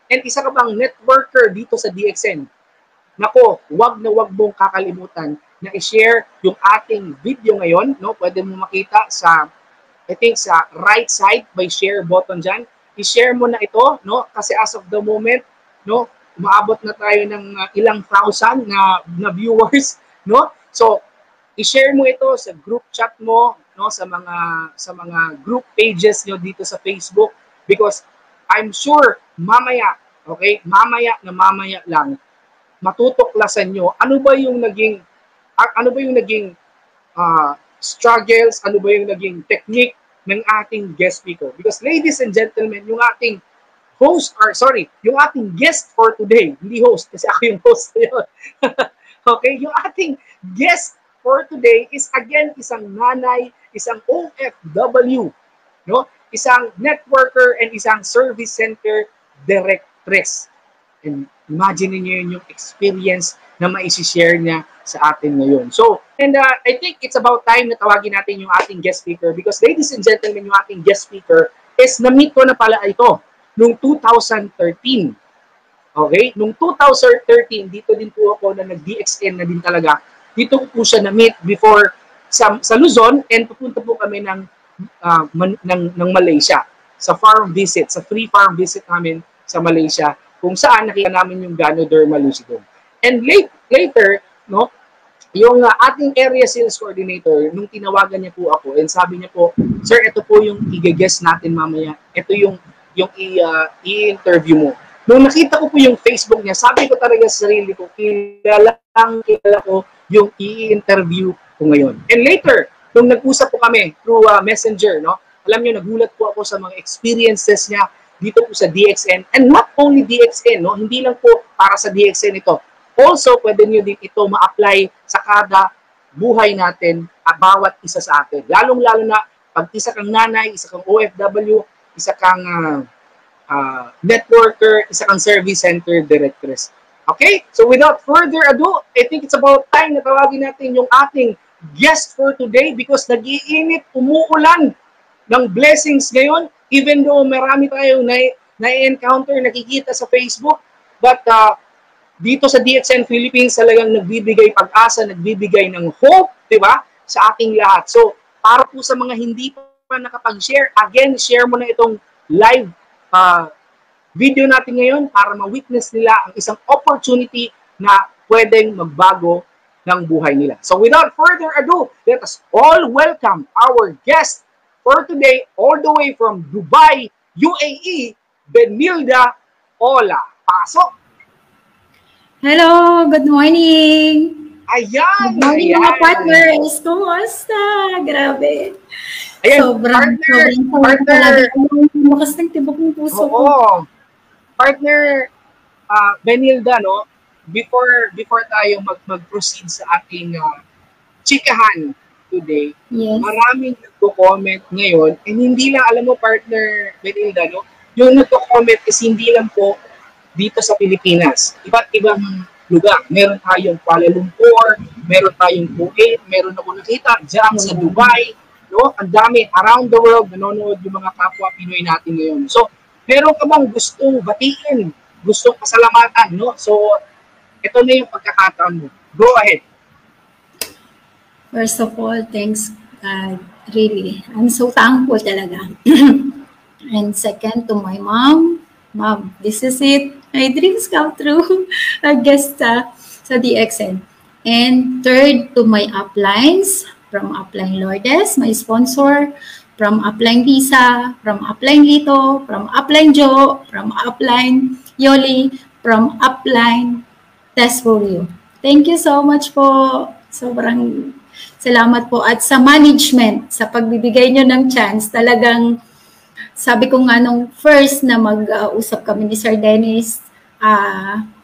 and isa ka bang networker dito sa DXN, nako, wag na wag mong kakalimutan na i-share yung ating video ngayon, no? Pwede mo makita sa, I think, sa right side, by share button dyan. I-share mo na ito, no? Kasi as of the moment, no, umaabot na tayo ng ilang thousand na viewers, no? So, i-share mo ito sa group chat mo, no, sa mga group pages nyo dito sa Facebook, because I'm sure mamaya, okay, mamaya lang, matutuklasan nyo ano ba yung naging struggles, ano ba yung naging technique ng ating guest speaker. Because ladies and gentlemen, yung ating yung ating guest for today, hindi host, kasi ako yung host yun. Okay, yung ating guest for today is again isang nanay, isang OFW, no? Isang networker and isang service center directress. And imagine niyo yun, yung experience na maisi-share niya sa atin ngayon. So, and I think it's about time na tawagin natin yung ating guest speaker, because ladies and gentlemen, yung ating guest speaker is na-meet ko na pala ito noong 2013. Okay? Noong 2013, dito din po ako na nag-DXN na din talaga. Dito ko po siya na-meet before sa Luzon, and pupunta po kami ng Malaysia sa farm visit, sa free farm visit namin sa Malaysia, kung saan nakita namin yung Ganoderma lucidum. And later, no, yung ating area sales coordinator, nung tinawagan niya po ako, and sabi niya po, sir, ito po yung i-guess natin mamaya. Ito yung i-interview mo. Nung nakita ko po yung Facebook niya, sabi ko talaga sa sarili ko, kilala ko yung i-interview ko ngayon. And later, nung nag-usap po kami through Messenger, no, alam niyo, nagulat po ako sa mga experiences niya dito po sa DXN, and not only DXN, no, hindi lang po para sa DXN ito. Also, pwede niyo din ito ma-apply sa kada buhay natin, bawat isa sa atin. Lalong-lalo na pag isa kang nanay, isa kang OFW, isa kang networker, isa kang service center directress. Okay? So without further ado, I think it's about time na tawagin natin yung ating guest for today, because nag-iinit, umuulan ng blessings ngayon, even though marami tayong na-encounter, nakikita sa Facebook, but dito sa DXN Philippines talagang nagbibigay pag-asa, nagbibigay ng hope, di ba, sa ating lahat. So, para po sa mga hindi pa nakapag-share, again, share mo na itong live video natin ngayon para ma-witness nila ang isang opportunity na pwedeng magbago ng buhay nila. So, without further ado, let us all welcome our guest for today, all the way from Dubai, UAE, Benilda Ola. Pasok! Hello, good morning. Ayan! Good morning mga partners. Kumusta? Grabe. Ayan, sobrang partner. Lakas ng tibok ng puso ko. Oo. Partner Benilda, no? Before tayo mag-proceed sa ating chikahan today, yes, maraming nagko-comment ngayon, and hindi lang, alam mo, partner Benilda, no? Yung nagko-comment is hindi lang po dito sa Pilipinas. Iba't ibang lugar. Meron tayong Kuala Lumpur, meron tayong Kuwait, meron ako nakita dyan sa Dubai, no? Ang dami, around the world, nanonood yung mga kapwa Pinoy natin ngayon. So, meron ka bang gustong batiin, gustong pasalamatan, no? So, ito na yung pagkakataon mo. Go ahead. First of all, thanks God. Really, I'm so thankful talaga. And second, to my mom, Mom, this is it. My dreams come true. A guest sa DXN. And third, to my uplines, from Upline Lourdes, my sponsor, from Upline Lisa, from Upline Lito, from Upline Joe, from Upline Yoli, from Upline Tesfurio. Thank you so much po. Sobrang salamat po. At sa management, sa pagbibigay nyo ng chance, talagang sabi ko nga nung first na mag-usap kami ni Sir Dennis,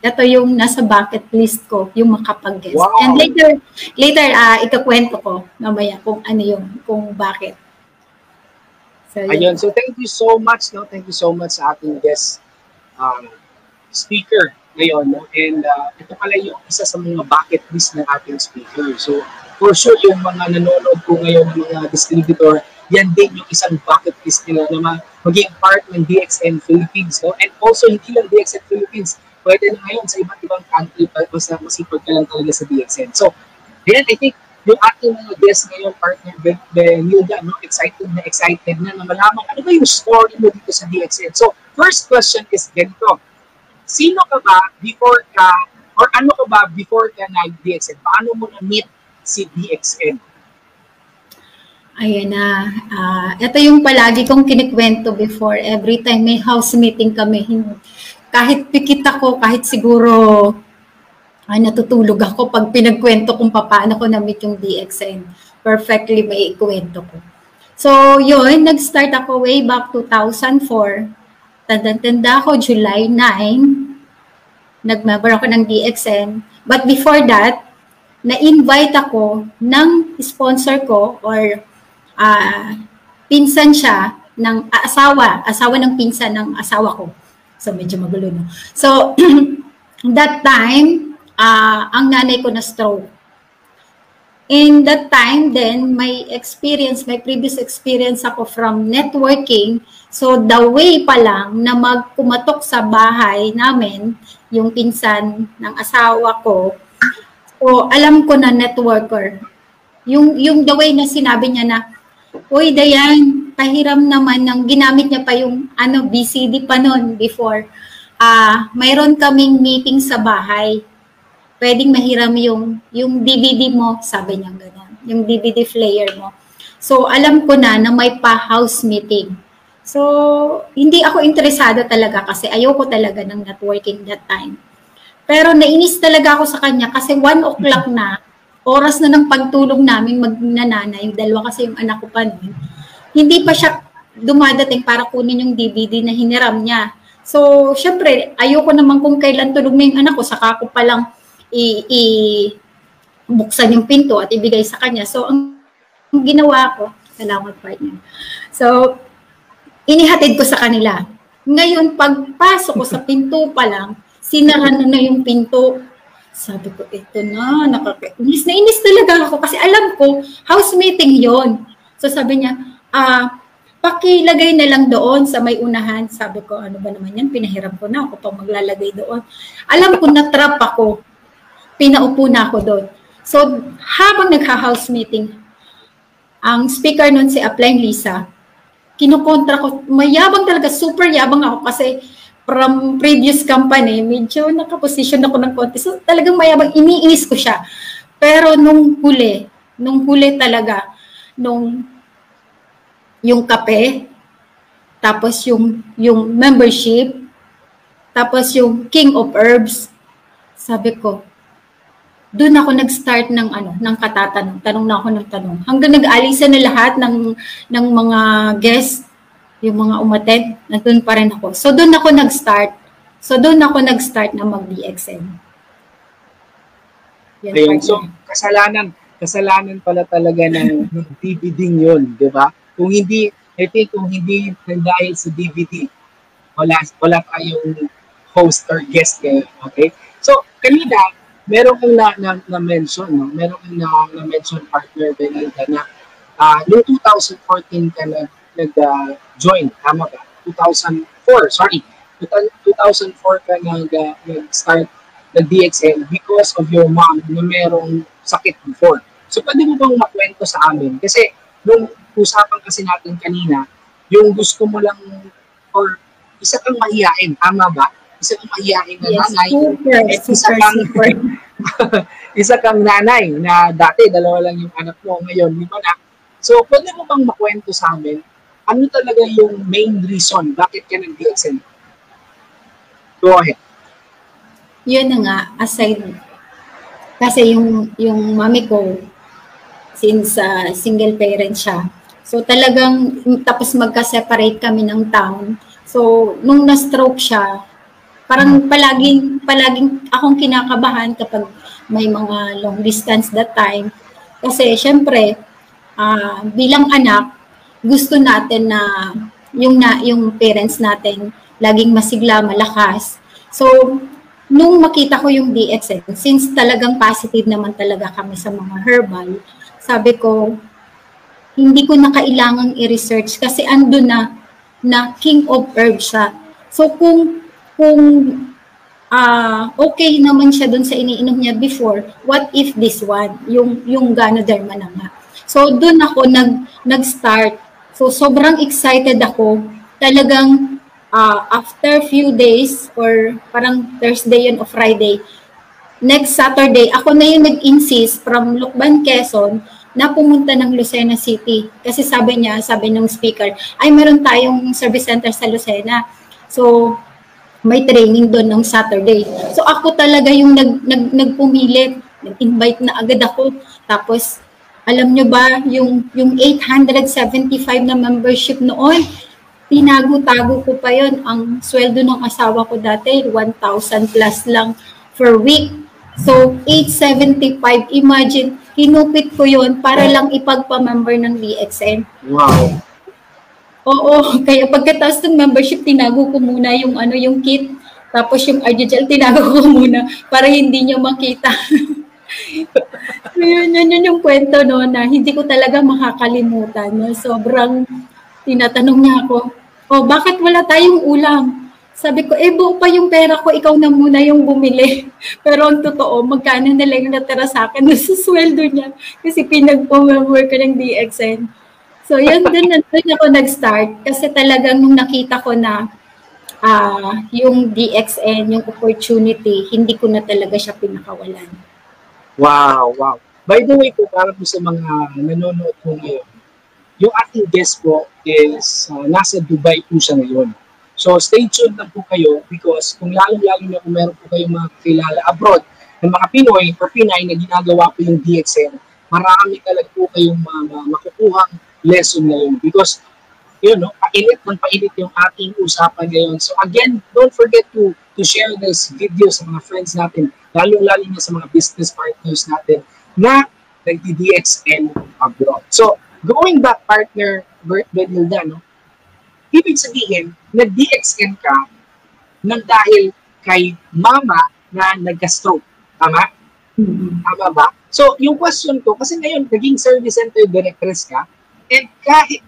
ito yung nasa bucket list ko, yung makapag-guest. Wow. And later ikakwento ko mamaya kung ano yung, kung bakit. So, ayun, so thank you so much, no? Thank you so much sa ating guest speaker ngayon, no? And ito pala yung isa sa mga bucket list ng ating speaker. So, for sure, yung mga nanonood ko ngayon ng mga distributor, yan din yung isang bucket list nila na maging part ng DXN Philippines. No? And also, hindi lang DXN Philippines, pwede na ngayon sa iba't ibang country, basta masipag ka lang talaga sa DXN. So, then I think yung ating mga guests ngayon, partner Nilda, no? excited na malaman ano ba yung story mo dito sa DXN. So, first question is ganito. Sino ka ba before ka, or ano ka ba before ka nag-DXN? Paano mo na-meet si DXN? Ayan na. Ito yung palagi kong kinikwento before. Every time may house meeting kami, kahit pikit ako, kahit siguro natutulog ako pag pinagkwento kung paano ko na-meet yung DXN. Perfectly may ikwento ko. So, yun, nag-start ako way back 2004. Tanda ako, July 9, nag-member ako ng DXN. But before that, na-invite ako ng sponsor ko or pinsan siya ng asawa ng pinsan ng asawa ko. So, medyo magulo, no? So, that time, ang nanay ko na stroke. In that time, then, my previous experience ako from networking. So, the way pa lang na magpumatok sa bahay namin, yung pinsan ng asawa ko, so, alam ko na networker. Yung the way na sinabi niya na, uy, Dayan, pahiram naman ng ginamit niya pa yung BCD pa noon before. Mayroon kaming meeting sa bahay. Pwedeng mahiram yung DVD mo, sabi niya gano'n. Yung DVD player mo. So, alam ko na may pa-house meeting. So, hindi ako interesado talaga kasi ayoko talaga ng networking that time. Pero nainis talaga ako sa kanya kasi 1 o'clock na, oras na ng pagtulog namin magnanana, yung dalawa kasi yung anak ko pa nun, hindi pa siya dumadating para kunin yung DVD na hiniram niya. So, syempre, ayoko naman kung kailan tulog na yung anak ko, saka ko palang buksan yung pinto at ibigay sa kanya. So, ang ginawa ko, salamat partner. So, inihatid ko sa kanila. Ngayon, pagpasok ko sa pinto pa lang, sinara na yung pinto. Sabi ko, ito na, inis na inis talaga ako kasi alam ko, house meeting yon. So sabi niya, pakilagay na lang doon sa may unahan. Sabi ko, ano ba naman yan? Pinahiram ko na ako pang maglalagay doon. Alam ko, na-trap ako. Pinaupo na ako doon. So habang nagha-house meeting, ang speaker nun si Upline Lisa, kinukontra ko, mayabang talaga, super yabang ako kasi from previous company, medyo nakaposition ako ng konti. So, talagang mayabang, iniinis ko siya. Pero nung huli talaga, yung kape, tapos yung membership, tapos yung King of Herbs, sabi ko, doon ako nag-start ng katatanong. Tanong na ako ng tanong. Hanggang nag-alisa na lahat ng mga guests, yung mga umattend, nandun pa rin ako. So, doon ako nag-start na mag-DXN. Ayun, so, kasalanan pala talaga ng DVD yun, di ba? Kung hindi dahil sa DVD, wala tayong host or guest ngayon, okay? So, kanina, meron kang na-mention, no? Meron kang na-mention partner, Benita, na noong 2014 ka nag-join, tama ba? 2004 ka nag-start nag-DXN because of your mom na merong sakit before. So, pwede mo bang makwento sa amin? Kasi, nung usapan kasi natin kanina, yung gusto mo lang, or isa kang mahiyain, tama ba? Isa kang mahiyain na nanay. Super. Isa kang nanay na dati, 2 lang yung anak mo, ngayon 5 na. So, pwede mo bang makwento sa amin, ano talaga yung main reason bakit ka nag-DXN? Go ahead. Yun na nga, aside, kasi yung mami ko, since single parent siya, so talagang, tapos magka-separate kami ng town. So, nung na-stroke siya, parang palaging akong kinakabahan kapag may mga long distance that time. Kasi, syempre, bilang anak, gusto natin na yung parents natin laging masigla, malakas. So, nung makita ko yung DXN, since talagang positive naman talaga kami sa mga herbal, sabi ko, hindi ko na kailangang i-research kasi andun na king of herbs siya. So kung okay naman siya dun sa iniinom niya before, what if this one, yung Ganoderma na nga. So dun ako nag-start. So sobrang excited ako. Talagang after few days or parang Thursday yun o Friday, next Saturday, ako na yung nag-insist from Lucban, Quezon, na pumunta ng Lucena City. Kasi sabi ng speaker, ay meron tayong service center sa Lucena. So, may training doon ng Saturday. So, ako talaga yung nagpumilit. Nag-invite na agad ako. Tapos, alam nyo ba, yung 875 na membership noon, tinago-tago ko pa yon. Ang sweldo ng asawa ko dati, 1,000 plus lang per week. So, 875, imagine, kinupit ko yon para lang ipagpa-member ng DXN. Wow. Oo, kaya pagkatapos ng membership, tinago ko muna yung kit. Tapos yung RGGel, tinago ko muna para hindi nyo makita. So, yun yung kwento, no, na hindi ko talaga makakalimutan. No? Sobrang tinatanong niya ako, bakit wala tayong ulam? Sabi ko, buo pa yung pera ko, ikaw na muna yung bumili. Pero ang totoo, magkano na lang yung natira sa akin sa sweldo niya. Kasi pinag-member ko ng DXN. So, yun doon ako nag-start. Kasi talagang nung nakita ko na yung DXN, yung opportunity, hindi ko na talaga siya pinakawalan. Wow. By the way po, para po sa mga nanonood po ngayon, yung ating guest po is nasa Dubai po siya ngayon. So, stay tuned lang po kayo because kung lalo-lalo na kung meron po kayong mga kilala abroad ng mga Pinoy or Pinay na ginagawa po yung DXN, marami talaga po kayong makukuhang lesson ngayon because, painit yung ating usapan ngayon. So, again, don't forget to share this video sa mga friends natin, lalo-lalo na sa mga business partners natin na nag-DXN abroad. So, going back, partner Benilda, ibig sabihin, nag-DXN ka nang dahil kay mama na nag-stroke. Tama? Tama ba? So, yung question ko, kasi ngayon, naging service center directress ka, and kahit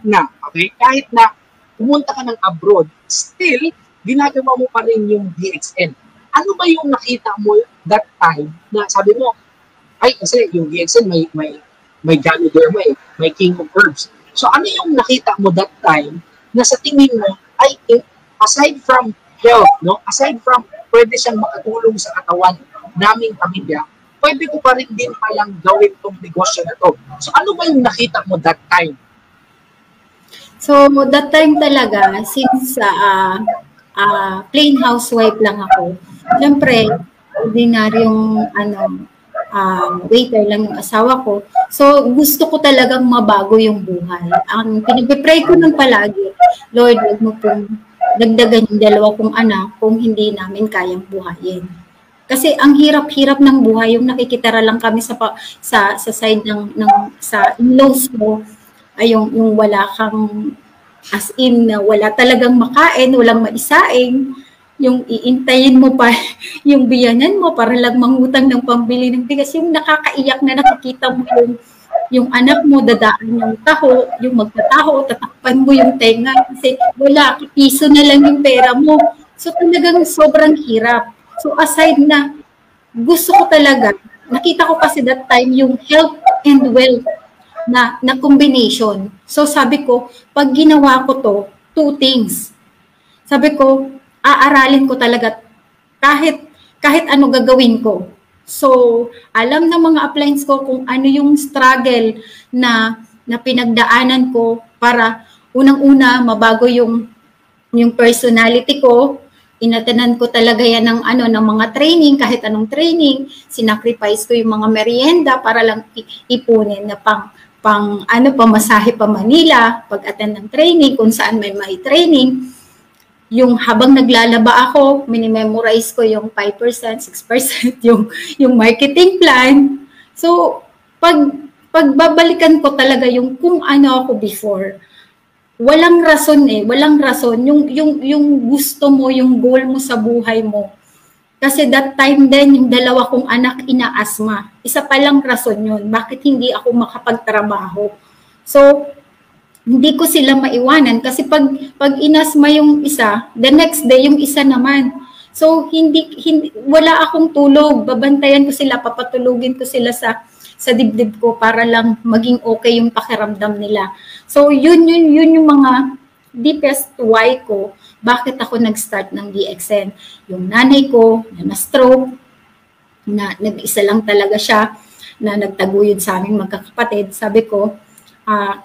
na pumunta ka ng abroad, still, ginagawa mo pa rin yung DXN. Ano ba yung nakita mo that time na sabi mo, kasi yung DXN may Ganoderma, may King of Herbs. So, ano yung nakita mo that time na sa tingin mo ay aside from health, aside from pwede siyang makatulong sa katawan naming pamilya, pwede ko pa rin din palang gawin tong negosyo na to. So ano ba yung nakita mo that time? So that time talaga, since plain housewife lang ako, siyempre, ordinaryong waiter lang yung asawa ko. So, gusto ko talagang mabago yung buhay. Ang pinag-pray ko nung palagi, Lord, wag mo pong dagdagan yung 2 kong anak kung hindi namin kayang buhayin. Kasi ang hirap-hirap ng buhay, yung nakikitara lang kami sa side sa in-laws mo, ay yung wala kang, as in, wala talagang makain, walang maisaing, yung iintayin mo pa yung biyanan mo para lang mangutang ng pambili ng bigas, yung nakakaiyak na nakikita mo yung anak mo dadaan yung taho, yung magtataho, tatakpan mo yung tenga kasi wala, piso na lang yung pera mo. So talagang sobrang hirap. So aside na gusto ko talaga, nakita ko kasi that time yung health and wealth na combination. So sabi ko, pag ginawa ko to, 2 things. Sabi ko, aaralin ko talaga kahit ano gagawin ko. So, alam ng mga appliance ko kung ano yung struggle na pinagdaanan ko para unang-una mabago yung personality ko. Inatenan ko talaga yan ng mga training, kahit anong training, sinacrifice ko yung mga merienda para lang ipunin na pamasahe pa Manila, pag-attend ng training, kung saan may training. Yung habang naglalaba ako, minimemorize ko yung 5%, 6%, yung marketing plan. So, pagbabalikan ko talaga yung kung ano ako before, walang rason. Yung gusto mo, yung goal mo sa buhay mo. Kasi that time din, yung 2 kong anak ina-asthma. Isa palang rason yun, bakit hindi ako makapagtrabaho. So, hindi ko sila maiwanan kasi pag inasma yung isa, the next day yung isa naman. So hindi wala akong tulog, babantayan ko sila, papatulugin ko sila sa dibdib ko para lang maging okay yung pakiramdam nila. So yun yung mga deepest why ko, bakit ako nag-start ng DXN. Yung nanay ko na stroke, na nag-isa lang talaga siya, na nagtaguyod sa aming magkakapatid, sabi ko,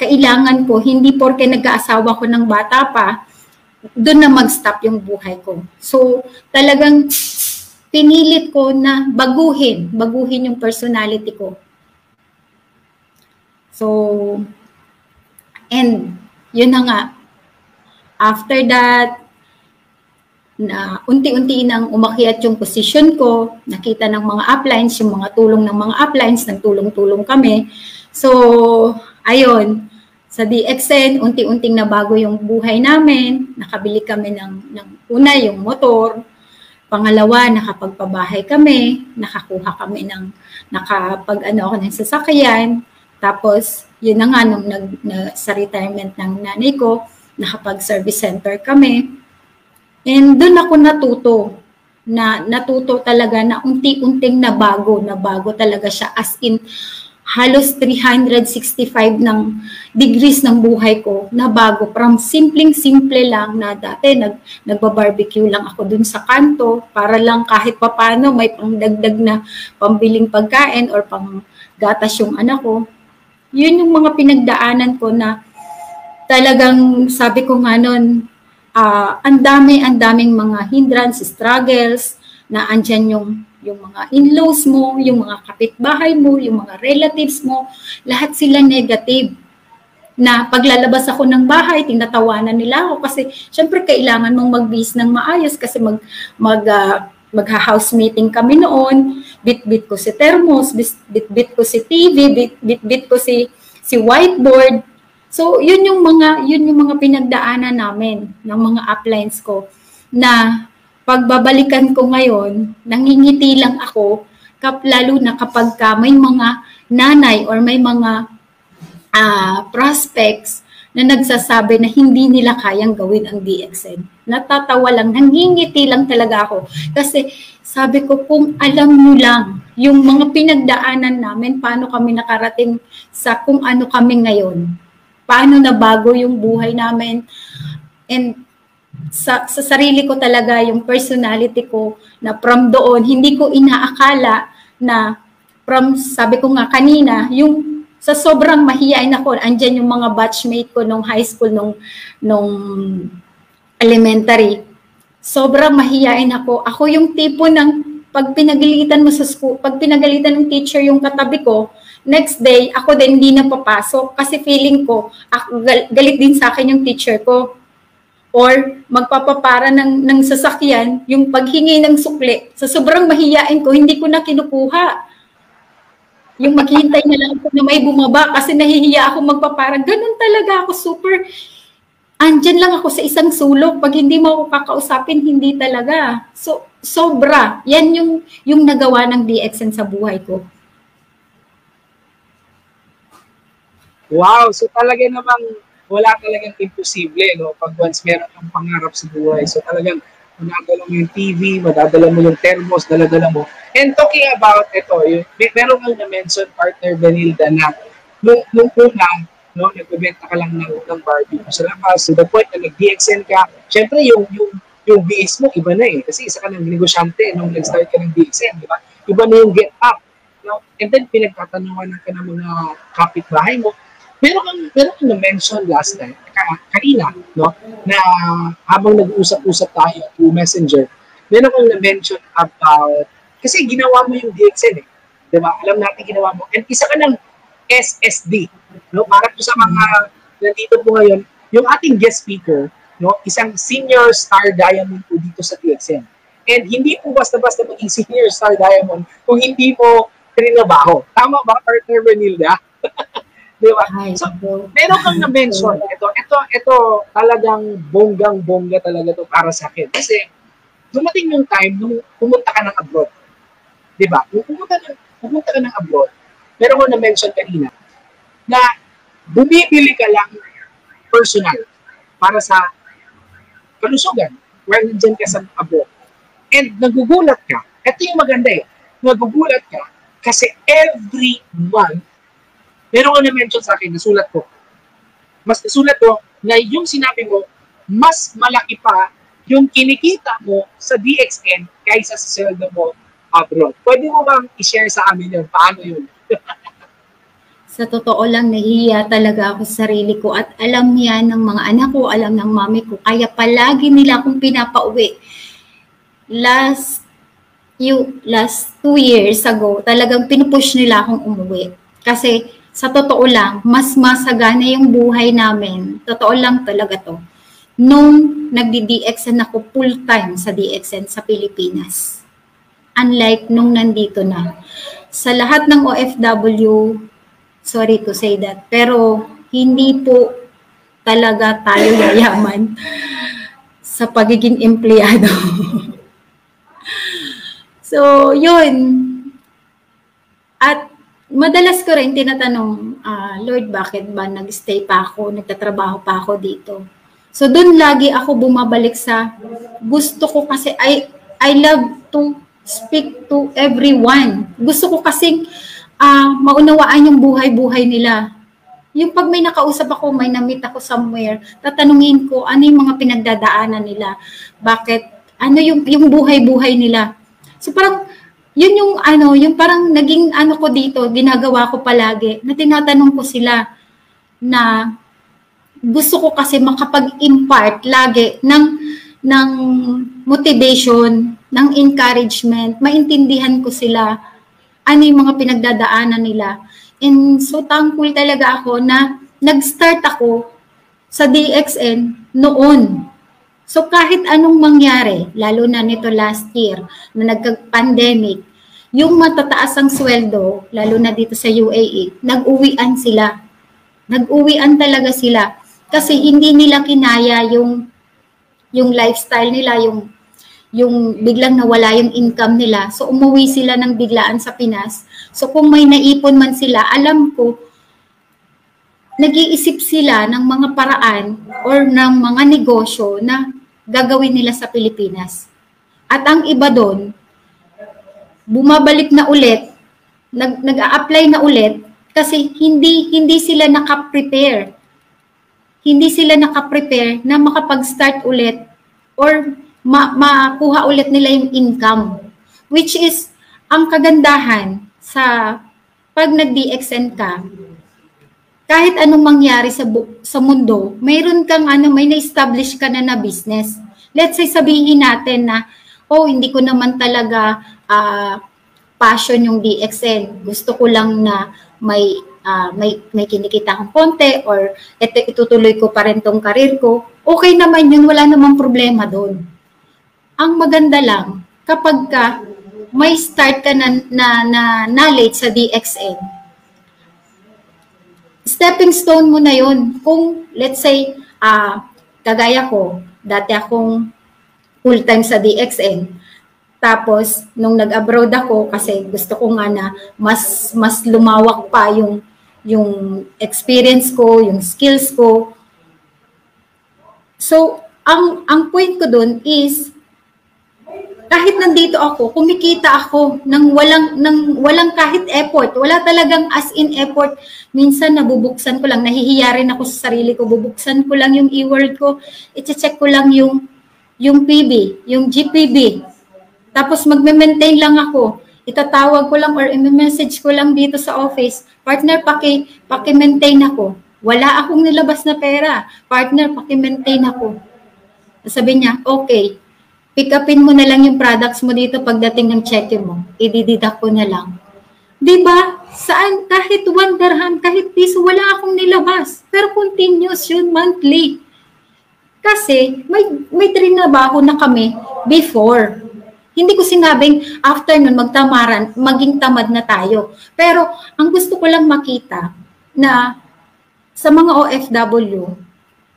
kailangan ko, hindi porke nag-aasawa ko ng bata pa, doon na mag-stop yung buhay ko. So, talagang pinilit ko na baguhin yung personality ko. So, and yun na nga, after that, na unti-unti nang umakyat yung position ko, nakita ng mga uplines, yung mga tulong ng mga uplines, nagtulong-tulong kami. So, ayun, sa DXN, unti-unting nabago yung buhay namin. Nakabili kami ng una, yung motor. Pangalawa, nakapagpabahay kami. Nakakuha kami nakapag-ano ako ng sasakyan. Tapos, yun na nga, nung sa retirement ng nanay ko, nakapag-service center kami. And doon ako natuto talaga na unti-unting nabago talaga siya, as in, halos 365 ng degrees ng buhay ko na bago. From simpleng-simple lang na dati nagbabarbecue lang ako dun sa kanto para lang kahit papano may pangdagdag na pambiling pagkain or panggatas yung anak ko. Yun yung mga pinagdaanan ko na talagang sabi ko nga nun, ang daming mga hindrance, struggles, na andyan yung mga in-laws mo, yung mga kapitbahay mo, yung mga relatives mo, lahat sila negative. Na paglalabas ako ng bahay, tinatawanan nila ako kasi syempre kailangan mong mag-bis ng maayos kasi magha-house meeting kami noon, bit-bit ko si thermos, bit-bit ko si TV, bit-bit ko si whiteboard. So yun yung mga pinagdaanan namin ng mga uplines ko na pagbabalikan ko ngayon, nangingiti lang ako, lalo na kapag may mga nanay or may mga prospects na nagsasabi na hindi nila kayang gawin ang DXN. Natatawa lang, nangingiti lang talaga ako. Kasi sabi ko, kung alam mo lang yung mga pinagdaanan namin, paano kami nakarating sa kung ano kami ngayon, paano nabago yung buhay namin, and sa sarili ko talaga, yung personality ko, na from doon, hindi ko inaakala na sabi ko nga kanina, yung sa sobrang mahiyain ako, andyan yung mga batchmate ko nung high school, nung elementary. Sobrang mahiyain ako. Ako yung tipo ng, pag pinagalitan mo sa school, pag pinagalitan ng teacher yung katabi ko, next day, ako din hindi na papasok kasi feeling ko, galit din sa akin yung teacher ko. Or magpapapara ng sasakyan, yung paghingi ng sukli, sa sobrang mahiyain ko, hindi ko na kinukuha. Yung maghihintay na lang ako na may bumaba kasi nahihiya ako magpapara. Ganun talaga ako, super. Andyan lang ako sa isang sulok. Pag hindi mo ako kakausapin, hindi talaga. So, sobra. Yan yung nagawa ng DXN sa buhay ko. Wow, so talaga namang wala talagang imposible, no? Pag once meron kang pangarap sa buhay. So talagang madadala mo yung TV, madadala mo yung thermos, daladala mo. And talking about ito, meron kang na-mention, partner Benilda, na nung una, no, nagbebenta ka lang ng barbecue sa labas, to the point na nag-DXN ka, syempre yung BS mo, iba na eh. Kasi isa ka ng negosyante nung nag-start ka ng DXN, di ba? Iba na yung get up. No? And then pinagtatanungan ka ng mga kapitbahay mo. Meron kang na-mention last time, kanina, no, na habang nag-uusap-usap tayo through Messenger, meron kang na-mention about, kasi ginawa mo yung DXN eh, di ba? Alam natin ginawa mo. And isa ka ng SSD, no, para po sa mga nandito po ngayon, yung ating guest speaker, no, isang senior star diamond po dito sa DXN. And hindi po basta-basta maging senior star diamond kung hindi mo trinabaho. Tama ba, partner Benilda? Diba? So, meron kang na-mention. Ito talagang bonggang-bongga talaga to para sa akin. Kasi, dumating yung time nung pumunta ka ng abroad. Diba? Nung pumunta ka ng abroad, meron ko na-mention kanina na bumibili ka lang personal para sa kalusugan while nandyan ka sa abroad. And nagugulat ka. Ito yung maganda eh. Nagugulat ka kasi every month, meron ka na-mention sa akin, nasulat ko. Mas nasulat ko na yung sinabi mo, mas malaki pa yung kinikita mo sa DXN kaysa sa sweldo mo abroad. Pwede mo bang i-share sa amin yun? Paano yun? Sa totoo lang, nahihiya talaga ako sa sarili ko at alam yan ng mga anak ko, alam ng mami ko. Kaya palagi nila akong pinapauwi. Last 2 years ago, talagang pinupush nila akong umuwi. Kasi sa totoo lang, mas masagana yung buhay namin. Totoo lang talaga to. Nung nagdi-DXN ako full-time sa DXN sa Pilipinas. Unlike nung nandito na. Sa lahat ng OFW, sorry to say that, pero hindi po talaga tayo yayaman sa pagiging empleyado. So, yun. At madalas ko rin tinatanong, Lord, bakit ba nag-stay pa ako, nagtatrabaho pa ako dito? So, dun lagi ako bumabalik sa gusto ko kasi I love to speak to everyone. Gusto ko kasing maunawaan yung buhay-buhay nila. Yung pag may nakausap ako, may na-meet ako somewhere, tatanungin ko ano yung mga pinagdadaanan nila. Bakit? Ano yung buhay-buhay nila? So parang yun yung parang naging ko dito, ginagawa ko palagi, na tinatanong ko sila na gusto ko kasi makapag-impart lagi ng motivation, ng encouragement, maintindihan ko sila ano yung mga pinagdadaanan nila. And so thankful talaga ako na nag-start ako sa DXN noon. So kahit anong mangyari, lalo na nito last year na nagka-pandemic, yung matataas ang sweldo, lalo na dito sa UAE, nag-uwian sila. Nag-uwian talaga sila kasi hindi nila kinaya yung lifestyle nila, yung biglang nawala yung income nila. So umuwi sila ng biglaan sa Pinas. So kung may naipon man sila, alam ko, nag-iisip sila ng mga paraan or ng mga negosyo na gagawin nila sa Pilipinas. At ang iba doon, bumabalik na ulit, nag-a-apply na ulit kasi hindi sila naka-prepare. Hindi sila naka-prepare na makapag-start ulit or makuha ulit nila yung income. Which is, ang kagandahan sa pag nag-DXN ka, kahit anong mangyari sa mundo, mayroon kang may na-establish ka na business. Let's say sabihin natin na, hindi ko naman talaga passion yung DXN. Gusto ko lang na may kinikita akong konti or itutuloy ko pa rin tong karir ko. Okay naman yun, wala namang problema doon. Ang maganda lang, kapag may start ka na knowledge sa DXN, stepping stone mo na yun. Kung, let's say, kagaya ko, dati akong full-time sa DXN. Tapos, nung nag-abroad ako, kasi gusto ko nga na mas lumawak pa yung experience ko, yung skills ko. So, ang point ko dun is, kahit nandito ako, kumikita ako ng walang kahit effort. Wala talagang as in effort. Minsan nabubuksan ko lang, nahihiya rin ako sa sarili ko. Bubuksan ko lang yung e-word ko, i-check ko lang yung PB, yung GPB. Tapos magme-maintain lang ako. Itatawag ko lang or i-message ko lang dito sa office. Partner, paki-maintain ako. Wala akong nilabas na pera. Partner, paki-maintain ako. Sabi niya, okay. Pick upin mo na lang yung products mo dito pagdating ng check mo. I-deduct ko na lang. Diba? Saan? Kahit 1 dirham, kahit piso, wala akong nilabas. Pero continuous yun, monthly. Kasi may trinabaho na kami before. Hindi ko sinabing after nun magtamaran, maging tamad na tayo. Pero ang gusto ko lang makita na sa mga OFW,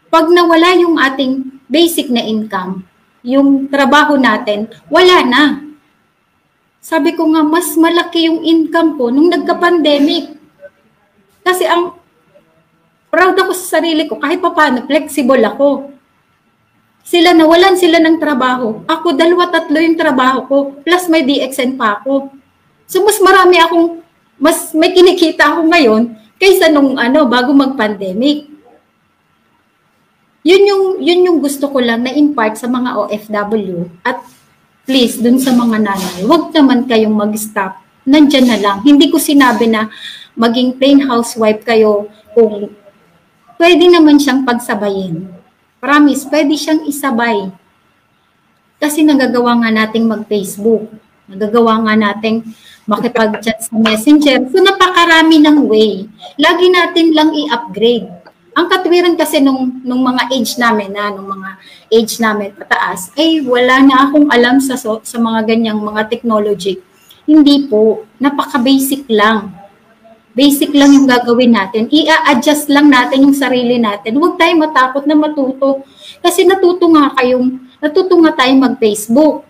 pag nawala yung ating basic na income, yung trabaho natin, wala na. Sabi ko nga, mas malaki yung income ko nung nagka-pandemic. Kasi proud ako sa sarili ko, kahit papaano, flexible ako. Sila nawalan sila ng trabaho. Ako, 2-3 yung trabaho ko, plus may DXN pa ako. So, mas marami akong, mas may kinikita ako ngayon kaysa nung bago mag-pandemic. Yun yung gusto ko lang na impart sa mga OFW at please, dun sa mga nanay, huwag naman kayong mag-stop. Nandyan na lang. Hindi ko sinabi na maging plain housewife kayo kung pwede naman siyang pagsabayin. Promise, pwede siyang isabay. Kasi nagagawa nga nating mag-Facebook. Nagagawa nga nating makipag-chat sa Messenger. So, napakarami ng way. Lagi natin lang i-upgrade. Ang katwiran kasi nung mga age namin pataas, wala na akong alam sa mga ganyang mga technology. Hindi po. Napaka-basic lang. Basic lang yung gagawin natin. I-adjust lang natin yung sarili natin. Huwag tayong matakot na matuto. Kasi natuto nga tayong mag-Facebook.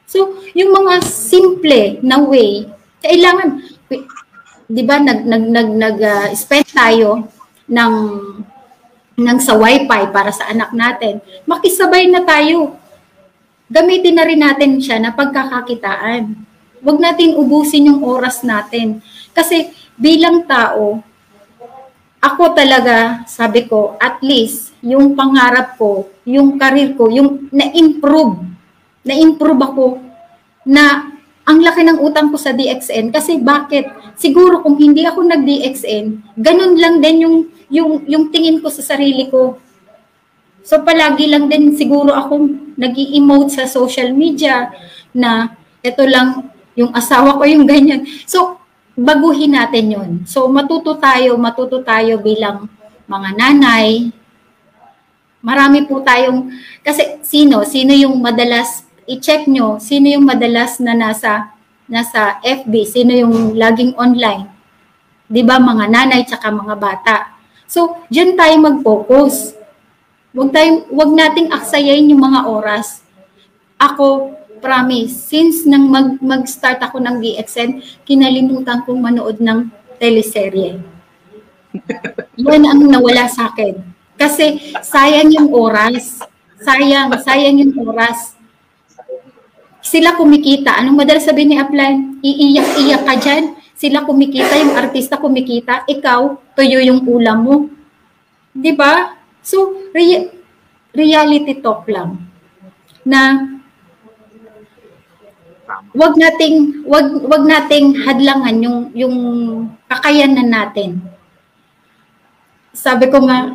So, yung mga simple na way, kailangan, di ba, nag-spend tayo ng sa wifi para sa anak natin. Makisabay na tayo. Gamitin na rin natin siya na pagkakakitaan. Huwag natin ubusin yung oras natin. Kasi, bilang tao, ako talaga, sabi ko, at least, yung pangarap ko, yung career ko, yung na-improve ako na ang laki ng utang ko sa DXN. Kasi bakit? Siguro kung hindi ako nag-DXN, ganun lang din yung tingin ko sa sarili ko. So palagi lang din siguro akong nag-i-emote sa social media na ito lang yung asawa ko, yung ganyan. So, baguhin natin yun. So, matuto tayo bilang mga nanay. Marami po tayong, kasi sino yung madalas, i-check nyo, sino yung madalas na nasa FB, sino yung laging online. Di ba, mga nanay tsaka mga bata. So, dyan tayo mag-focus. Wag nating aksayain yung mga oras. Ako, promise, since nang mag-start ako ng DXN, kinalimutan kong manood ng teleserye. Yan ang nawala sa akin. Kasi sayang yung oras. Sayang yung oras. Sila kumikita. Anong madalas sabihin ni Upline? Iiyak-iyak ka dyan. Sila kumikita, yung artista kumikita. Ikaw, tuyo yung ulam mo. Diba? So, reality talk lang. Na wag nating hadlangan yung kakayanan natin. Sabi ko nga,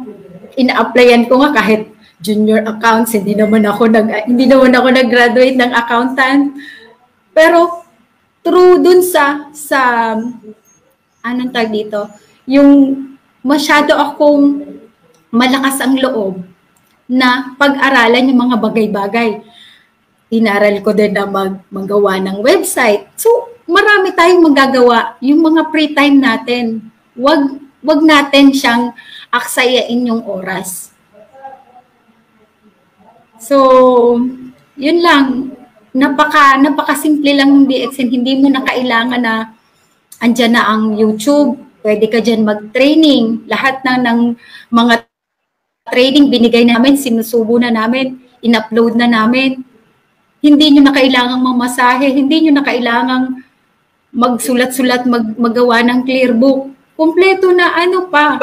ina-applyan ko nga kahit junior accounts, hindi naman ako nag-graduate ng accountant. Pero true dun sa anong tag dito, yung masyado akong malakas ang loob na pag-aralan yung mga bagay-bagay. Inaral ko din na magawa ng website. So, marami tayong magagawa. Yung mga free time natin, wag natin siyang aksayain yung oras. So, yun lang. Napaka-simple lang ng DXN. Hindi mo na kailangan na andyan na ang YouTube. Pwede ka dyan mag-training. Lahat ng mga training binigay namin, sinusubo na namin, in-upload na namin. Hindi nyo na kailangang mamasahe, hindi nyo na kailangang magsulat-sulat, magawa ng clear book. Kompleto na pa.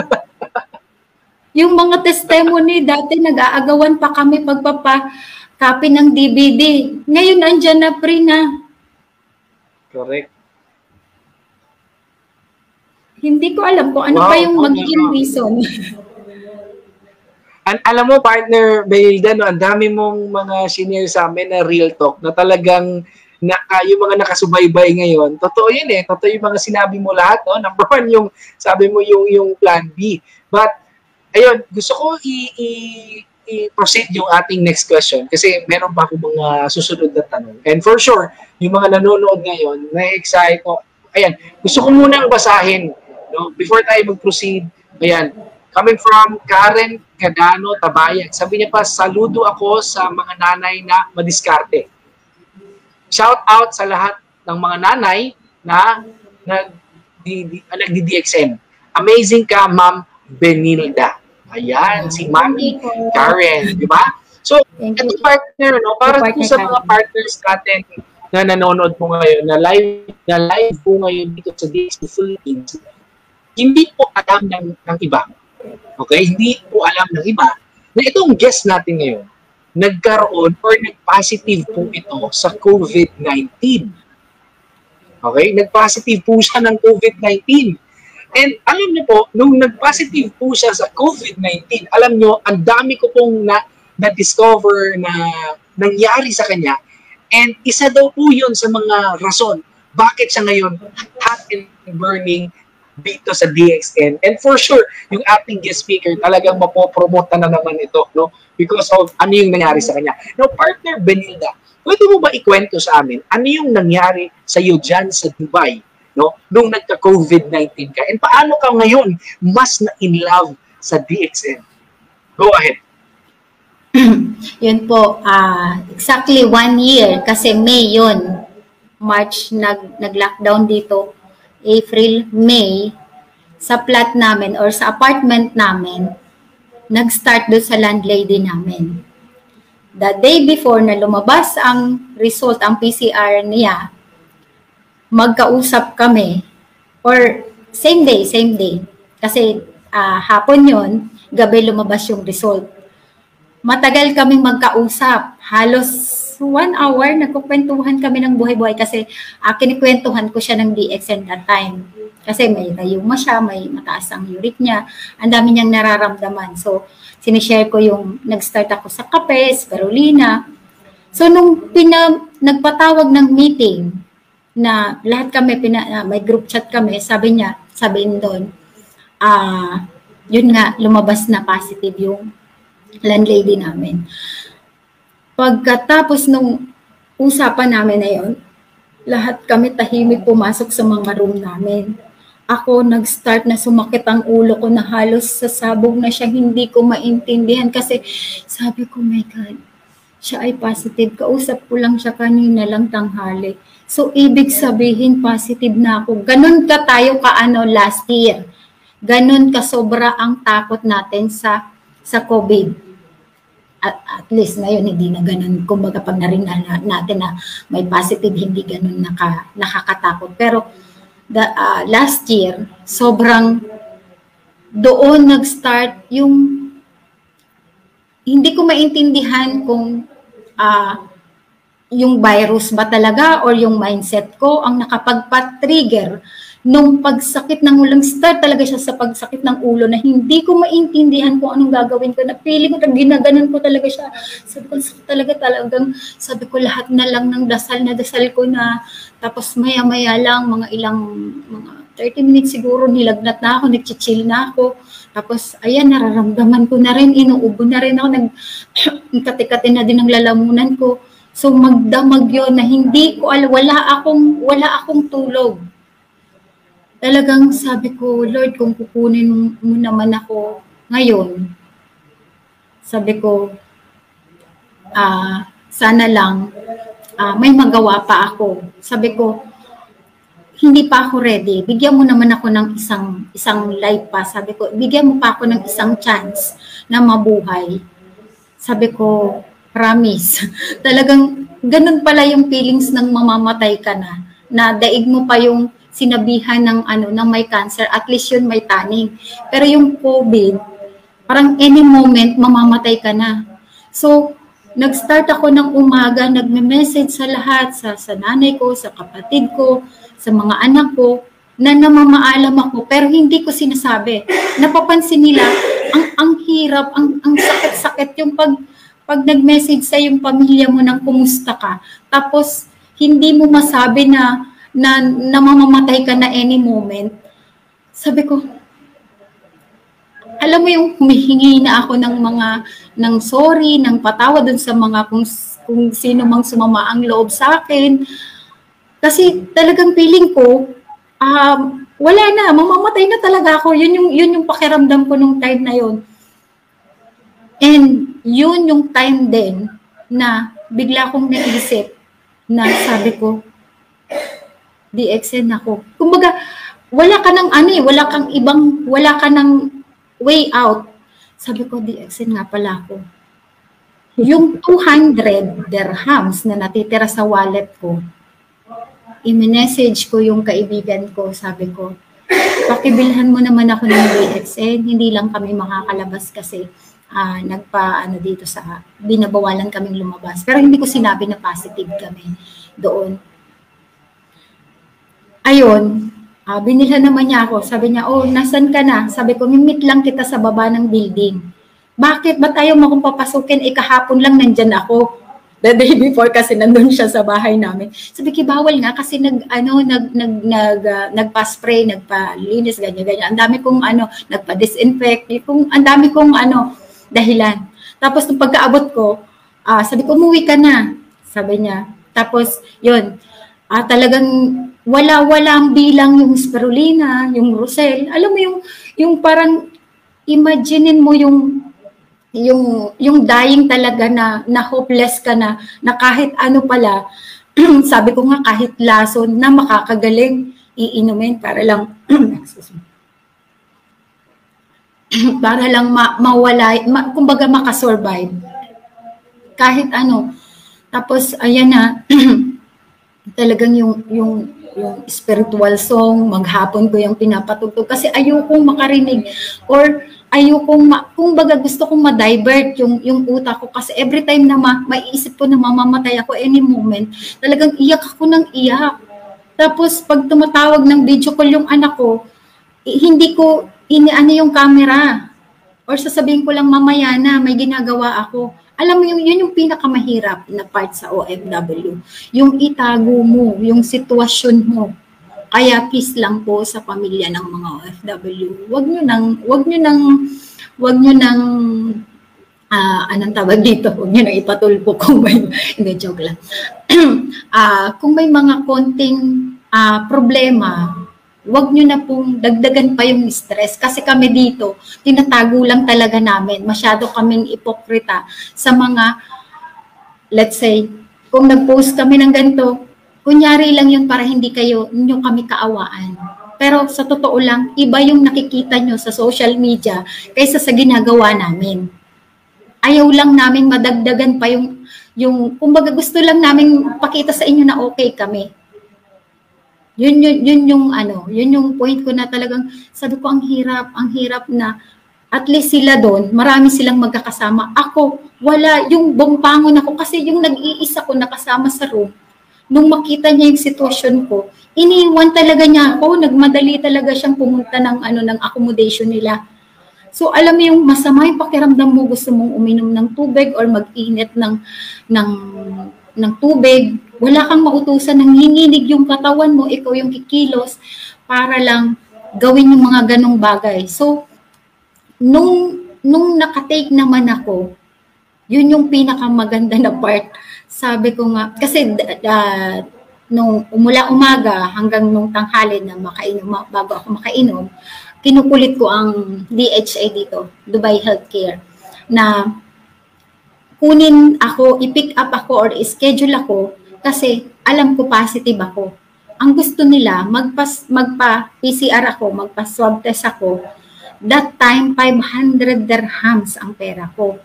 Yung mga testimony, dati nag-aagawan pa kami pagpapa-copy ng DVD. Ngayon, andyan na, free na. Correct. Hindi ko alam kung ano pa yung magiging reason. Alam mo, partner Bailda, no, ang dami mong mga senior sa amin na real talk na talagang yung mga nakasubaybay ngayon. Totoo yun eh. Totoo yung mga sinabi mo lahat. No? Number one, yung sabi mo yung plan B. But, ayun, gusto ko i-proceed yung ating next question kasi meron pa ako mga susunod na tanong. And for sure, yung mga nanonood ngayon, na-excite ko. Ayan, gusto ko munang basahin. No? Before tayo mag-proceed, ayan, coming from Karen Gadano Tabayan. Sabi niya pa, saludo ako sa mga nanay na madiskarte. Shout out sa lahat ng mga nanay na nagdi-DXN. Amazing ka, Ma'am Benilda. Ayan, si Mami Karen, di ba? So, ito partner, no, para po sa mga partners natin na nanonood po ngayon, na live po ngayon dito sa DXP Philippines, hindi po alam ng iba. Okay? Hindi po alam ng iba na itong guest natin ngayon, nagkaroon or nag-positive po ito sa COVID-19. Okay? Nag-positive po siya ng COVID-19. And alam niyo po, nung nag-positive po siya sa COVID-19, alam niyo, ang dami ko pong na-discover na nangyari sa kanya. And isa daw po yun sa mga rason bakit siya ngayon hot and burning dito sa DXN. And for sure, yung ating guest speaker talagang mapopromote na naman ito, no? Because of ano yung nangyari sa kanya. Now, partner Benilda, pwede mo ba ikwento sa amin ano yung nangyari sa iyo dyan sa Dubai, no? Nung nagka-COVID-19 ka? And paano ka ngayon mas na-in love sa DXN? Go ahead. Yun po, exactly 1 year kasi May yun. March nag-lockdown dito. April, May, sa flat namin or sa apartment namin, nag-start doon sa landlady namin. The day before na lumabas ang result, ang PCR niya, magkausap kami or same day. Kasi hapon yun, gabi lumabas yung result. Matagal kaming magkausap. Halos 1 hour, nagkukwentuhan kami ng buhay-buhay kasi kinikwentuhan ko siya ng DXN that time. Kasi may rayuma siya, may mataas ang uric niya, ang dami niyang nararamdaman. So, sinishare ko yung nag-start ako sa kape, sa Carolina. So, nung nagpatawag ng meeting, na lahat kami, may group chat kami, sabihin doon, yun nga, lumabas na positive yung landlady namin. Pagkatapos nung usapan namin na yun, lahat kami tahimik pumasok sa mga room namin. Ako nag-start na sumakit ang ulo ko na halos sasabog na siya, hindi ko maintindihan kasi sabi ko, my God, siya ay positive. Kausap ko lang siya kanina lang tanghali. So, ibig sabihin positive na ako. Ganon ka tayo last year. Ganon ka sobra ang takot natin sa COVID. At least ngayon hindi na ganun, kumbaga pag narinig natin na may positive, hindi ganun nakakatakot. Pero last year, sobrang doon nag-start yung hindi ko maintindihan kung yung virus ba talaga or yung mindset ko ang nakapagpa-trigger nung pagsakit ng ulo. Start talaga siya sa pagsakit ng ulo na hindi ko maintindihan kung anong gagawin ko. Na feeling ko, ginaganon ko talaga siya. Sabi ko, talagang, sabi ko lahat na lang ng dasal ko na. Tapos maya-maya lang, mga 30 minutes siguro, nilagnat na ako, nag-chill na ako. Tapos, ayan, nararamdaman ko na rin, inuubo na rin ako, nagkati-kati na din ang lalamunan ko. So, magdamag yun na hindi ko, wala akong tulog. Talagang sabi ko, Lord, kung kukunin mo naman ako ngayon, sabi ko, sana lang may magawa pa ako. Sabi ko, hindi pa ako ready. Bigyan mo naman ako ng isang life pa. Sabi ko, bigyan mo pa ako ng isang chance na mabuhay. Sabi ko, promise. Talagang ganun pala yung feelings ng mamamatay ka na daig mo pa yung sinabihan ng may cancer, at least yun may taning. Pero yung COVID, parang any moment, mamamatay ka na. So, nag-start ako ng umaga, nagme-message sa lahat, sa nanay ko, sa kapatid ko, sa mga anak ko, na namamaalam ako, pero hindi ko sinasabi. Napapansin nila, ang hirap, ang sakit-sakit yung pag nag-message sa yung pamilya mo ng kumusta ka, tapos hindi mo masabi na mamamatay ka na any moment. Sabi ko, alam mo yung humihingi na ako ng sorry, ng patawa dun sa mga kung sino mang sumama ang loob sa akin. Kasi talagang feeling ko, wala na, mamamatay na talaga ako. Yun yung pakiramdam ko nung time na yun. And yun yung time din na bigla kong naisip na sabi ko, DXN ako. Kumbaga, wala ka ng wala way out. Sabi ko, DXN nga pala ako. Yung 200 dirhams na natitira sa wallet ko, i-message ko yung kaibigan ko, sabi ko, pakibilhan mo naman ako ng DXN, hindi lang kami makakalabas kasi dito sa, binabawalan kaming lumabas. Pero hindi ko sinabi na positive kami doon. Ayun, binilhan naman niya ako. Sabi niya, oh, nasan ka na? Sabi ko, mimit lang kita sa baba ng building. Bakit? Ba't ayaw mo akong papasukin? Kahapon lang nandyan ako. The day before kasi nandun siya sa bahay namin. Sabi ko, bawal nga kasi nagpa-spray, nagpa-linis, ganyan. Ang dami kong nagpa-disinfect, ang dami kong dahilan. Tapos nung pagkaabot ko, sabi ko, umuwi ka na. Sabi niya. Tapos, yun, talagang wala ang bilang yung spirulina, yung rosel. Alam mo yung parang imaginein mo yung dying talaga na hopeless ka na kahit ano pala, sabi ko nga kahit lason na makakagaling, iinumin para lang para lang mawala, kumbaga makasurvive. Kahit ano. Tapos ayan na, talagang yung spiritual song, maghapon ko yung pinapatugtog kasi ayokong makarinig or kung baga gusto kong ma-divert yung utak ko kasi every time na maiisip ko na mamamatay ako any moment, talagang iyak ako ng iyak. Tapos pag tumatawag ng video call yung anak ko, hindi ko iniano yung camera or sasabihin ko lang mamaya na may ginagawa ako. Alam mo yun yung pinakamahirap na part sa OFW. Yung itago mo, yung sitwasyon mo. Kaya peace lang po sa pamilya ng mga OFW. Wag nyo nang anong tawag dito? Wag nyo nang ipatulpo kung may, hindi, joke lang. Kung may mga konting problema, wag nyo na pong dagdagan pa yung stress. Kasi kami dito, tinatago lang talaga namin. Masyado kaming ipokrita sa mga, let's say, kung nag-post kami ng ganito, kunyari lang yun para hindi nyo kami kaawaan. Pero sa totoo lang, iba yung nakikita nyo sa social media kaysa sa ginagawa namin. Ayaw lang namin madagdagan pa yung kumbaga gusto lang namin pakita sa inyo na okay kami. Yun yung point ko na talagang sabi ko ang hirap na at least sila doon, marami silang magkakasama. Ako, wala, yung bumpangon ako kasi yung nag-iisa ko nakasama sa room. Nung makita niya yung sitwasyon ko, iniwan talaga niya ako, nagmadali talaga siyang pumunta ng accommodation nila. So alam mo yung masama yung pakiramdam mo, gusto mong uminom ng tubig or mag-init ng tubig, wala kang mautusan, nanginginig yung katawan mo, ikaw yung kikilos para lang gawin yung mga ganong bagay. So nung nakatake naman ako, yun yung pinakamaganda na part. Sabi ko nga, kasi nung umaga hanggang nung tanghali na bago ako makainom, kinukulit ko ang DHA dito, Dubai Healthcare, na kunin ako, i-pick up ako or i-schedule ako kasi alam ko positive ako. Ang gusto nila, magpa-PCR ako, magpa-swab test ako. That time, 500 dirhams ang pera ko.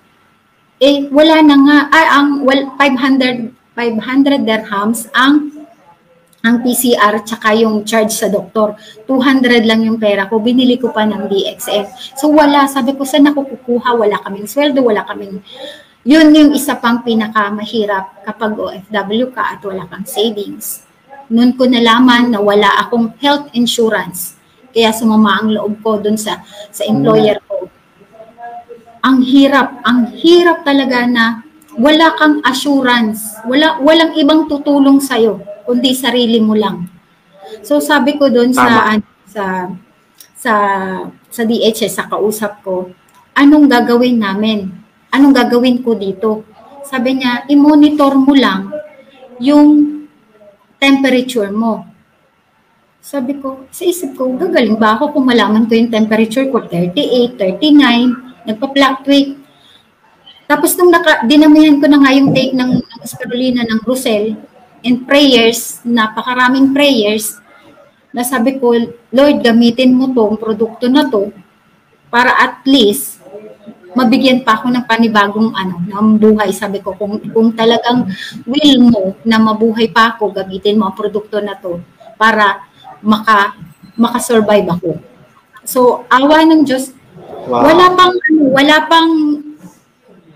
Wala na nga, 500 dirhams ang PCR tsaka yung charge sa doktor. 200 lang yung pera ko, binili ko pa ng DXN. So wala, sabi ko, saan ako kukuha? Wala kaming sweldo, wala kaming, yun yung isa pang pinakamahirap kapag OFW ka at wala kang savings. Noon ko nalaman na wala akong health insurance. Kaya sumama ang loob ko dun sa employer ko. Ang hirap talaga na wala kang assurance, walang ibang tutulong sa'yo, kundi sarili mo lang. So sabi ko doon sa DHS, sa kausap ko, anong gagawin namin? Anong gagawin ko dito? Sabi niya, i-monitor mo lang yung temperature mo. Sabi ko, sa isip ko, gagaling ba ako kung malaman ko yung temperature ko, 38, 39, nagpa-fluctuate. Tapos nung dinamihan ko na nga yung take ng spirulina, ng rosel, and prayers, napakaraming prayers, na sabi ko, Lord, gamitin mo tong produkto na to para at least mabigyan pa ako ng panibagong ng buhay. Sabi ko, kung talagang will mo na mabuhay pa ako, gamitin mo ang produkto na to para maka-survive ako. So, awa ng Diyos, wala pang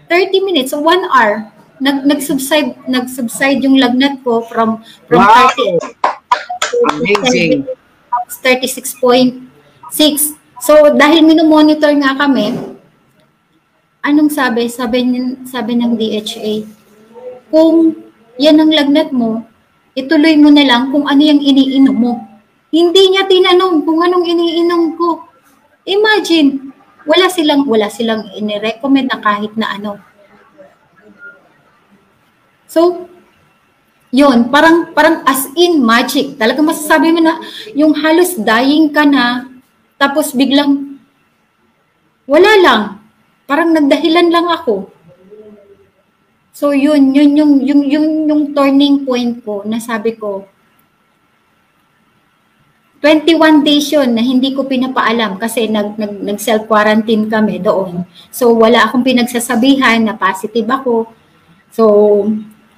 30 minutes, so 1 hour, nag-subside yung lagnat ko from 30 amazing 36.6. So, dahil minomonitor nga kami, anong sabi ng DHA, kung yan ang lagnat mo, ituloy mo na lang kung ano yung iniinom mo. Hindi niya tinanong kung anong iniinom ko. Imagine, wala silang inirecommend na kahit na ano. So, yun, parang as in magic. Talagang masasabi mo na yung halos dying ka na, tapos biglang wala lang. Parang nagdahilan lang ako. So yun yung turning point ko na sabi ko, 21 days yun na hindi ko pinapaalam kasi nag-self-quarantine kami doon. So wala akong pinagsasabihan na positive ako. So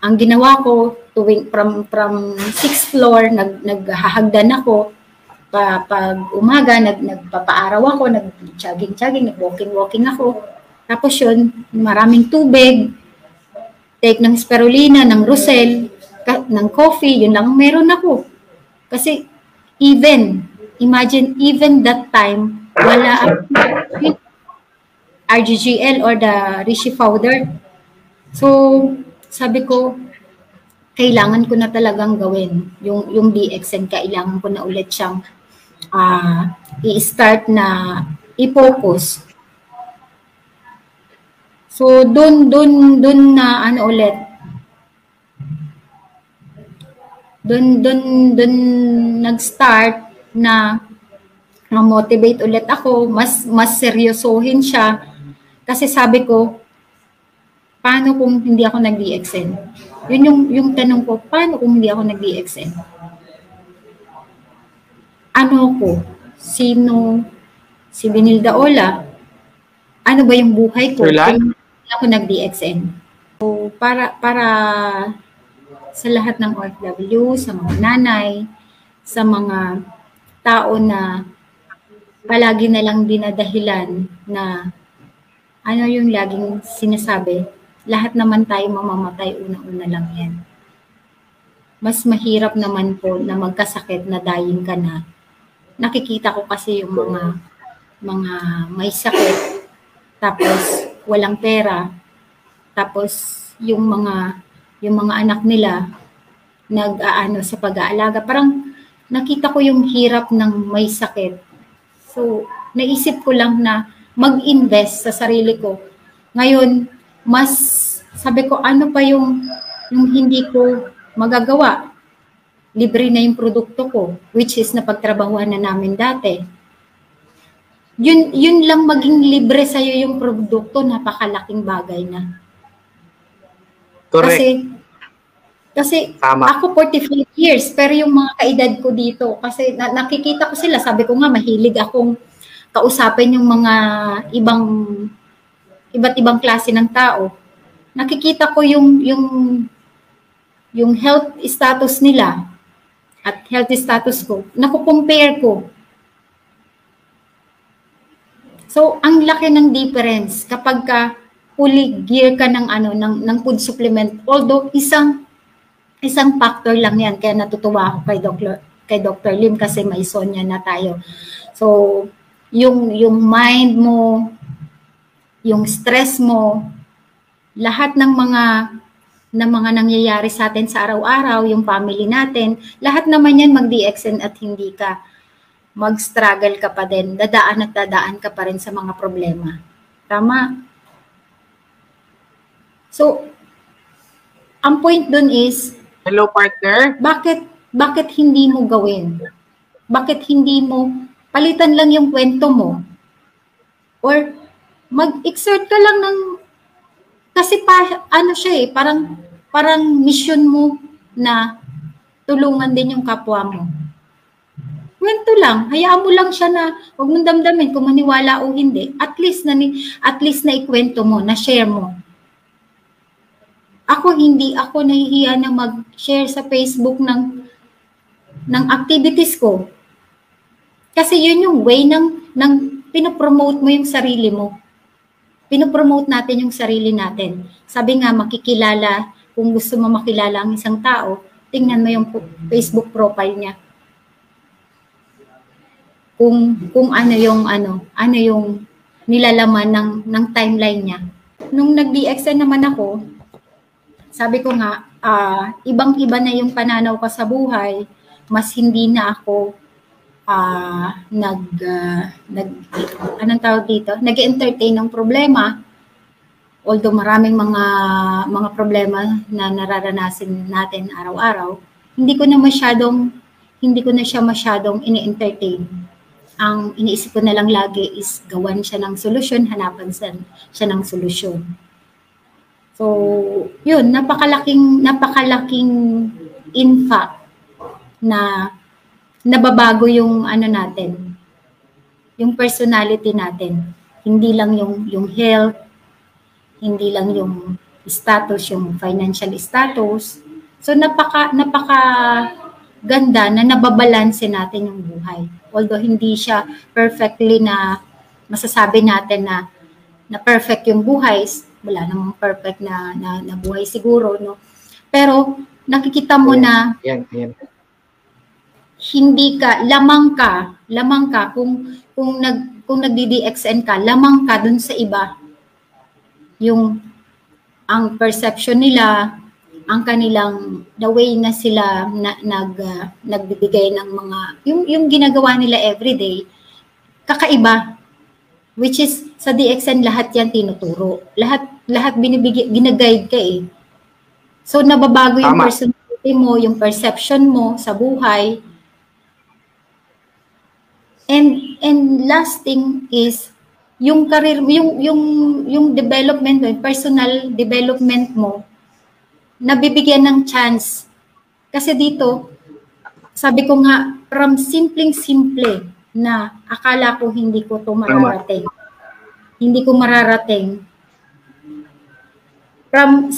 ang ginawa ko, from 6th floor, naghahagdan ako. Pag umaga, nagpapaaraw ako, nag-jogging, nag-walking ako. Tapos yun, maraming tubig, take ng spirulina, ng Rosel, ng coffee, yun lang meron ako. Kasi imagine that time, wala RGGL or the Rishi powder. So, sabi ko, kailangan ko na talagang gawin yung DXN, kailangan ko na ulit siyang i-start na i-focus. So doon na ulit. Doon nag-start na motivate ulit ako, mas seryosohin siya kasi sabi ko, paano kung hindi ako nag-DXN? Yun yung tanong ko, paano kung hindi ako nag-DXN? Ano ko? Sino? Si Benilda Ola? Ano ba yung buhay ko kung hindi ako nag-DXN? So, para sa lahat ng OFW, sa mga nanay, sa mga tao na palagi na lang dinadahilan na ano yung laging sinasabi, lahat naman tayo mamamatay, una-una lang yan. Mas mahirap naman po na magkasakit na dying ka na. Nakikita ko kasi yung mga may sakit, tapos walang pera, tapos yung mga anak nila nag-aano sa pag-aalaga. Parang nakita ko yung hirap ng may sakit. So, naisip ko lang na mag-invest sa sarili ko. Ngayon, mas sabi ko, ano pa yung hindi ko magagawa? Libre na yung produkto ko, which is napagtrabahuan na namin dati. Yun lang maging libre sa'yo yung produkto, napakalaking bagay na. Correct. Kasi ako 45 years, pero yung mga kaedad ko dito, kasi nakikita ko sila, sabi ko nga, mahilig akong kausapin yung mga iba't ibang klase ng tao. Nakikita ko yung health status nila at health status ko, nakukompare ko. So, ang laki ng difference kapag ka fully gear ka ng food supplement. Although isang factor lang yan, kaya natutuwa ako kay Dr. Lim kasi may Sonia na tayo. So, yung mind mo, yung stress mo, lahat ng mga nangyayari sa atin sa araw-araw, yung family natin, lahat naman yan mag-DXN at hindi ka mag-struggle ka pa din, dadaan ka pa rin sa mga problema. Tama? So, ang point dun is, hello partner, bakit hindi mo gawin? Bakit hindi mo palitan lang yung kwento mo? Or mag-exert ka lang ng, kasi siya parang mission mo na tulungan din yung kapwa mo. kwento lang. Hayaan mo lang siya na huwag mong damdamin kung maniwala o hindi. At least na ikwento mo, na share mo. Ako hindi ako nahihiya na mag-share sa Facebook ng activities ko. Kasi yun yung way ng pinopromote mo yung sarili mo. Pinopromote natin yung sarili natin. Sabi nga, makikilala, kung gusto mo makilala ang isang tao, tingnan mo yung Facebook profile niya. Kung ano yung nilalaman ng timeline niya. Nung nag-DXN naman ako, sabi ko nga, ibang-iba na yung pananaw ko sa buhay, mas hindi na ako anong tawag dito? Nag-entertain ng problema. Although maraming mga problema na nararanasin natin araw-araw, hindi ko na siya masyadong ini-entertain. Ang iniisip ko na lang lagi is gawan siya ng solusyon, hanapan siya ng solusyon. So, yun, napakalaking impact na nababago yung natin, yung personality natin. Hindi lang yung health, hindi lang yung status, yung financial status. So napaka ganda na nababalanse natin yung buhay. Although hindi siya perfectly na masasabi natin na perfect yung buhay, wala namang perfect na buhay siguro, no? Pero nakikita mo na hindi ka, lamang ka kung nagdi-DXN ka, lamang ka dun sa iba. Ang perception nila, ang kanilang, the way na sila nagbibigay ng mga, yung ginagawa nila everyday, kakaiba. Which is, sa DXN, lahat yan tinuturo. Lahat ginaguide ka eh. So, nababago yung personality mo, yung perception mo sa buhay. And last thing is, yung career, yung development mo, yung personal development mo, nabibigyan ng chance. Kasi dito, sabi ko nga, from simpleng-simple na akala ko hindi ko to mararating. Hindi ko mararating. From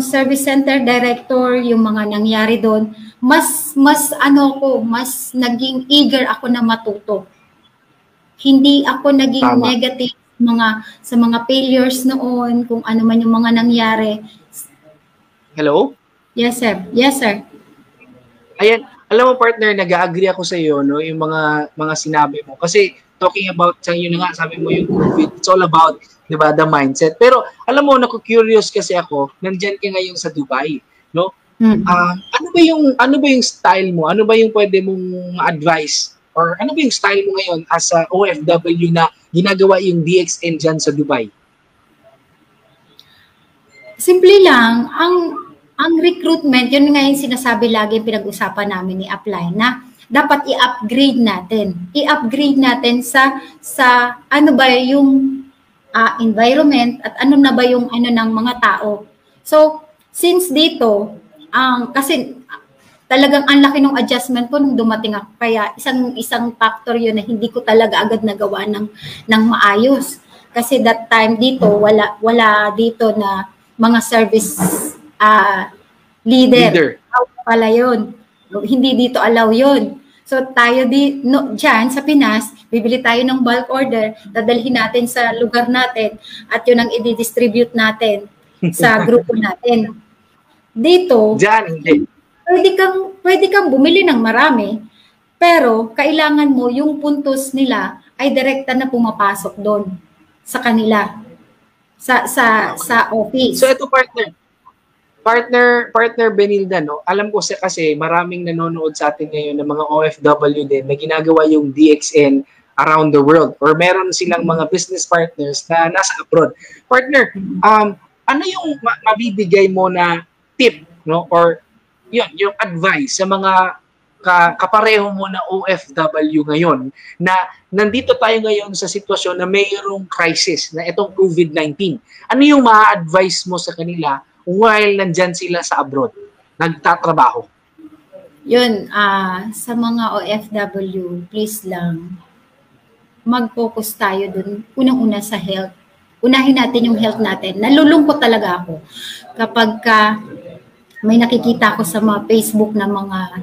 service center director, yung mga nangyari doon, mas naging eager ako na matuto. Hindi ako naging negative sa mga failures noon, kung ano man yung mga nangyari. Hello? Yes, sir. Yes, sir. Ayan, alam mo partner, nag-agree ako sa iyo, no, yung mga sinabi mo. Kasi talking about sa iyo na nga, sabi mo yung COVID, it's all about, 'di ba, the mindset. Pero alam mo, naku-curious kasi ako, nandiyan ka ngayon sa Dubai, no? Ano ba yung style mo? Ano ba yung pwede mong advice? Or ano ba yung style mo ngayon as a OFW na ginagawa yung DXN dyan sa Dubai? Simple lang, ang recruitment, yun nga yung sinasabi lagi, pinag-usapan namin ni Apply, na dapat i-upgrade natin. I-upgrade natin sa ano ba yung environment at ano na ba yung ng mga tao. So, since dito, kasi talagang ang laki ng adjustment ko nung dumating ako. Kaya isang factor yun na hindi ko talaga agad nagawa ng maayos. Kasi that time dito, wala dito na mga service leader. Pala yun. Hindi dito allow yun. So tayo dyan sa Pinas, bibili tayo ng bulk order, dadalhin natin sa lugar natin at yun ang i-distribute natin sa grupo natin. Dito, dyan, hindi. Pwede kang bumili ng marami, pero kailangan mo yung puntos nila ay direkta na pumapasok doon sa kanila, sa office. So ito partner Benilda, no? Alam ko kasi maraming nanonood sa atin ngayon ng mga OFW din na ginagawa yung DXN around the world, or meron silang mga business partners na nasa abroad. Partner, ano yung mabibigay mo na tip, no? Or yung advice sa mga kapareho mo na OFW ngayon na nandito tayo ngayon sa sitwasyon na mayroong crisis na itong COVID-19. Ano yung ma-advise mo sa kanila while nandyan sila sa abroad, nagtatrabaho? Yun, sa mga OFW, please lang, mag-focus tayo dun, unang-una sa health. Unahin natin yung health natin. Nalulungkot talaga ako kapag may nakikita ko sa mga Facebook na mga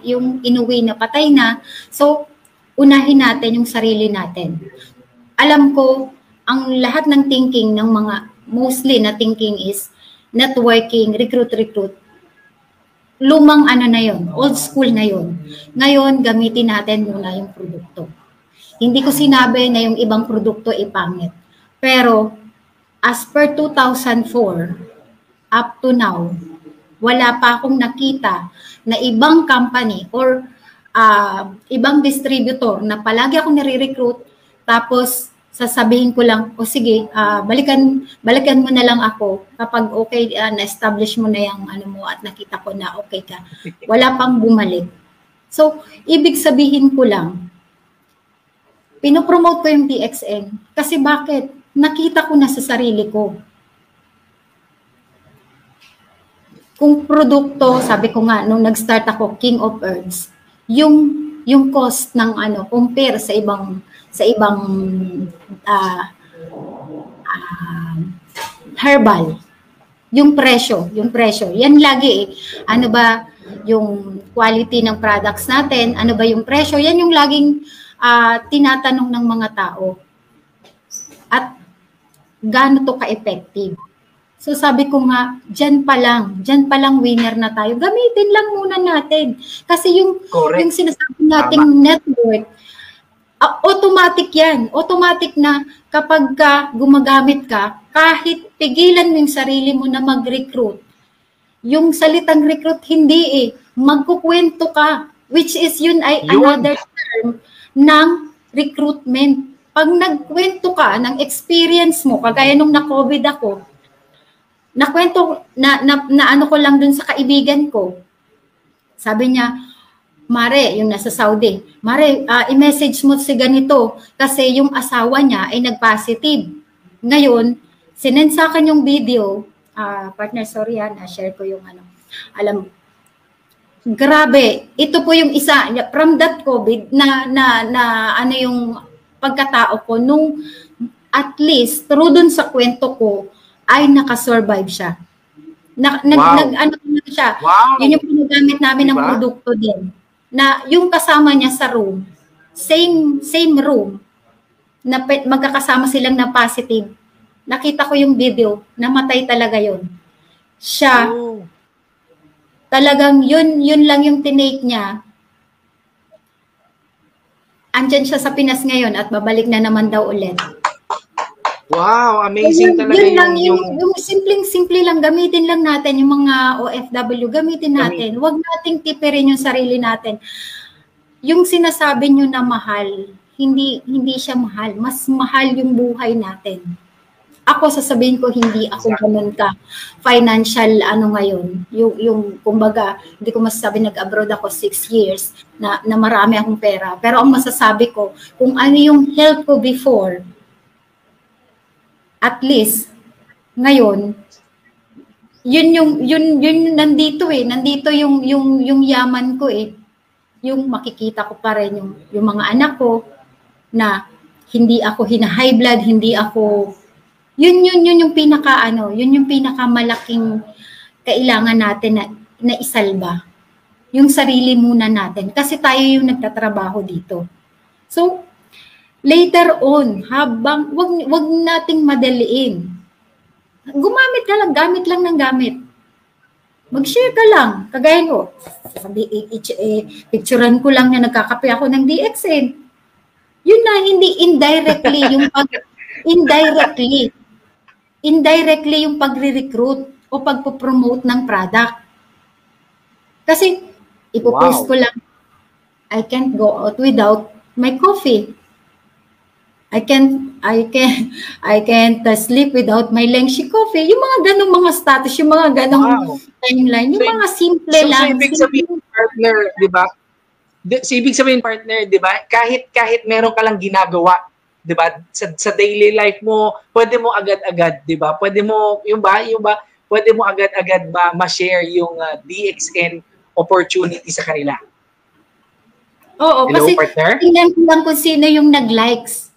yung inuwi na patay na. So, unahin natin yung sarili natin. Alam ko, ang lahat ng thinking ng mga, mostly na thinking is networking, recruit. Lumang ano na yon, old school na yon. Ngayon, gamitin natin muna yung produkto. Hindi ko sinabi na yung ibang produkto ay pangit. Pero, as per 2004, up to now, wala pa akong nakita na ibang company or ibang distributor na palagi akong nire-recruit, tapos sasabihin ko lang, o sige, balikan mo na lang ako kapag okay, na-establish mo na yung ano mo at nakita ko na okay ka. Wala pang bumalik. So, ibig sabihin ko lang, pinopromote ko yung DXN kasi bakit? Nakita ko na sa sarili ko. Kung produkto, sabi ko nga, nung nag-start ako, King of Herbs, yung cost ng ano, compare sa ibang herbal, yung presyo, yan lagi eh. Ano ba yung quality ng products natin, ano ba yung presyo, yan yung laging tinatanong ng mga tao. At gaano to ka-effective. So sabi ko nga, dyan pa lang winner na tayo. Gamitin lang muna natin. Kasi yung sinasabi nating network, automatic yan. Automatic na kapag gumagamit ka, kahit pigilan mo yung sarili mo na mag-recruit, yung salitang recruit, hindi eh. Magkukwento ka. Which is yun ay another term ng recruitment. Pag nagkwento ka ng experience mo, kagaya nung na-COVID ako, nakwento, na ano ko lang dun sa kaibigan ko. Sabi niya, Mare, yung nasa Saudi, Mare, i-message mo si ganito kasi yung asawa niya ay nag-positive. Ngayon, sinend sa akin yung video, partner, sorry na-share ko yung ano. Alam, grabe, ito po yung isa, from that COVID, na ano yung pagkatao ko, nung at least, through dun sa kwento ko, ay nakasurvive siya. Ano siya, yun yung pinagamit namin ng produkto din. Na yung kasama niya sa room, same room, na magkakasama silang na positive. Nakita ko yung video, namatay talaga yun. Siya, talagang yun lang yung tinake niya. Andyan siya sa Pinas ngayon at babalik na naman daw ulit. Wow, amazing talaga yung simple lang, gamitin lang natin yung mga OFW, gamitin natin. Huwag nating tipirin yung sarili natin. Yung sinasabi nyo na mahal, hindi siya mahal. Mas mahal yung buhay natin. Ako sasabihin ko, hindi ako ganun ka financial ngayon. Yung kumbaga, hindi ko masasabi nag-abroad ako 6 years na marami akong pera. Pero ang masasabi ko, kung ano yung health ko before, at least ngayon yun nandito yung yaman ko eh, yung makikita ko pa rin yung mga anak ko na hindi ako high blood, hindi ako yun yung yun yung pinakamalaking kailangan natin na isalba, yung sarili muna natin kasi tayo yung nagtatrabaho dito. So later on, habang wag nating madaliin. Gumamit ka lang, gamit lang ng gamit. Mag-share ka lang. Kagaya ko, picturean ko lang na nagkakape ako ng DXN. Yun na, hindi indirectly indirectly yung pagre-recruit o pagpo-promote ng product. Kasi ipopost ko lang, I can't go out without my coffee. I can't sleep without my lengthy coffee. Yung mga ganong mga status, yung mga ganong timeline, yung mga simple lang. So ibig sabihin, partner, di ba? Ibig sabihin, partner, di ba? Kahit meron ka lang ginagawa, di ba? Sa daily life mo, pwede mo agad-agad, di ba? Pwede mo, pwede mo agad-agad ma-share yung DXN opportunity sa kanila. Oo, Hello, kasi partner? tingnan ko lang kung sino yung nag-likes.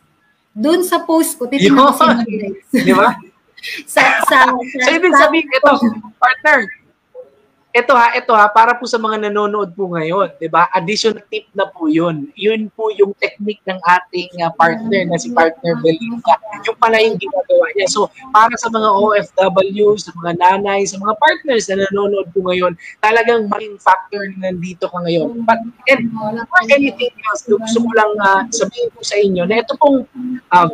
Doon sa post ko, titingnan ko sino nag-likes. Di ba? So, ibig sabihin, ito, partner, ito ha, para po sa mga nanonood po ngayon, 'di ba? Additional tip na po 'yun. 'Yun po yung technique ng ating partner na si partner Belinda. Yung pala yung ginagawa niya. So, para sa mga OFW, sa mga nanay, sa mga partners na nanonood po ngayon, talagang main factor na nandito ka ngayon. But and for anything else, gusto ko lang sabihin po sa inyo na ito pong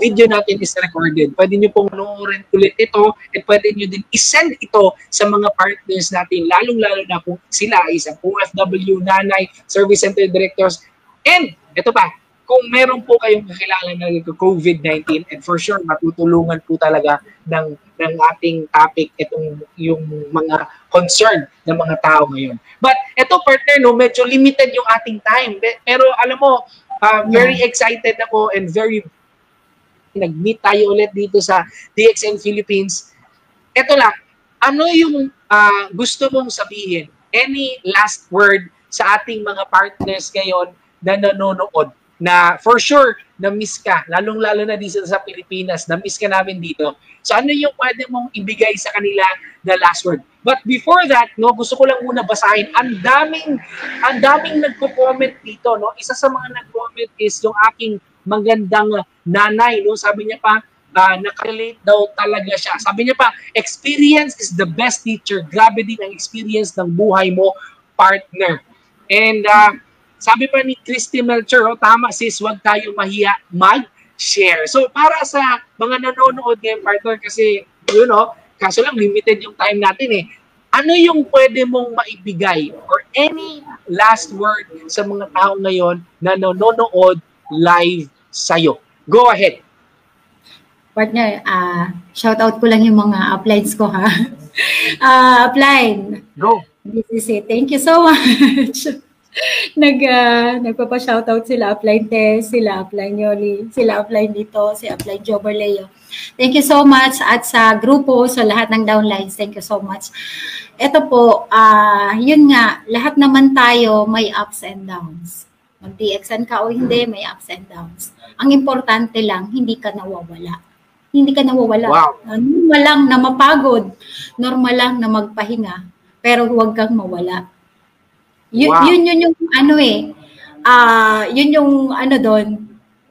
video natin is recorded. Pwede niyo pong panoorin ulit ito at pwede niyo din i-send ito sa mga partners natin, lalo na kung sila ay isang OFW, nanay, service center directors. And ito pa, kung meron po kayong kakilala na COVID-19, and for sure matutulungan po talaga ng ating topic itong yung mga concern ng mga tao ngayon. But ito partner, no, medyo limited yung ating time. Pero alam mo, very excited ako and very nag-meet tayo ulit dito sa DXN Philippines. Ito lang, ano yung gusto mong sabihin? Any last word sa ating mga partners ngayon na nanonood? Na for sure, na-miss ka, lalong-lalo na dito sa Pilipinas, na-miss ka namin dito. So ano yung pwede mong ibigay sa kanila na last word? But before that, no, gusto ko lang muna basahin. Ang daming nagko-comment dito, no. Isa sa mga nag-comment is yung aking magandang nanay, no. Sabi niya pa, nakarelate daw talaga siya. Sabi niya pa, experience is the best teacher. Grabe din ang experience ng buhay mo, partner. And sabi pa ni Christy Melcher, tama sis, huwag tayo mahiya mag-share. So para sa mga nanonood ngayon, partner, kasi kaso lang limited yung time natin eh. Ano yung pwede mong maibigay or any last word sa mga tao ngayon na nanonood live sa'yo? Go ahead. Partner, shout out ko lang yung mga uplines ko ha. Upline. Go. This is it. Thank you so much. Nagpapa-shoutout sila, Upline Tess, sila Upline Yoli, sila Upline dito, si Upline Joberleo. Thank you so much at sa grupo, sa lahat ng downlines, thank you so much. Ito po, yun nga, lahat naman tayo may ups and downs. Mag-DXN ka o hindi, may ups and downs. Ang importante lang, hindi ka nawawala. Hindi ka nawawala. Wow. Normal lang na mapagod, normal lang na magpahinga, pero huwag kang mawala. Yun yung yun yung doon,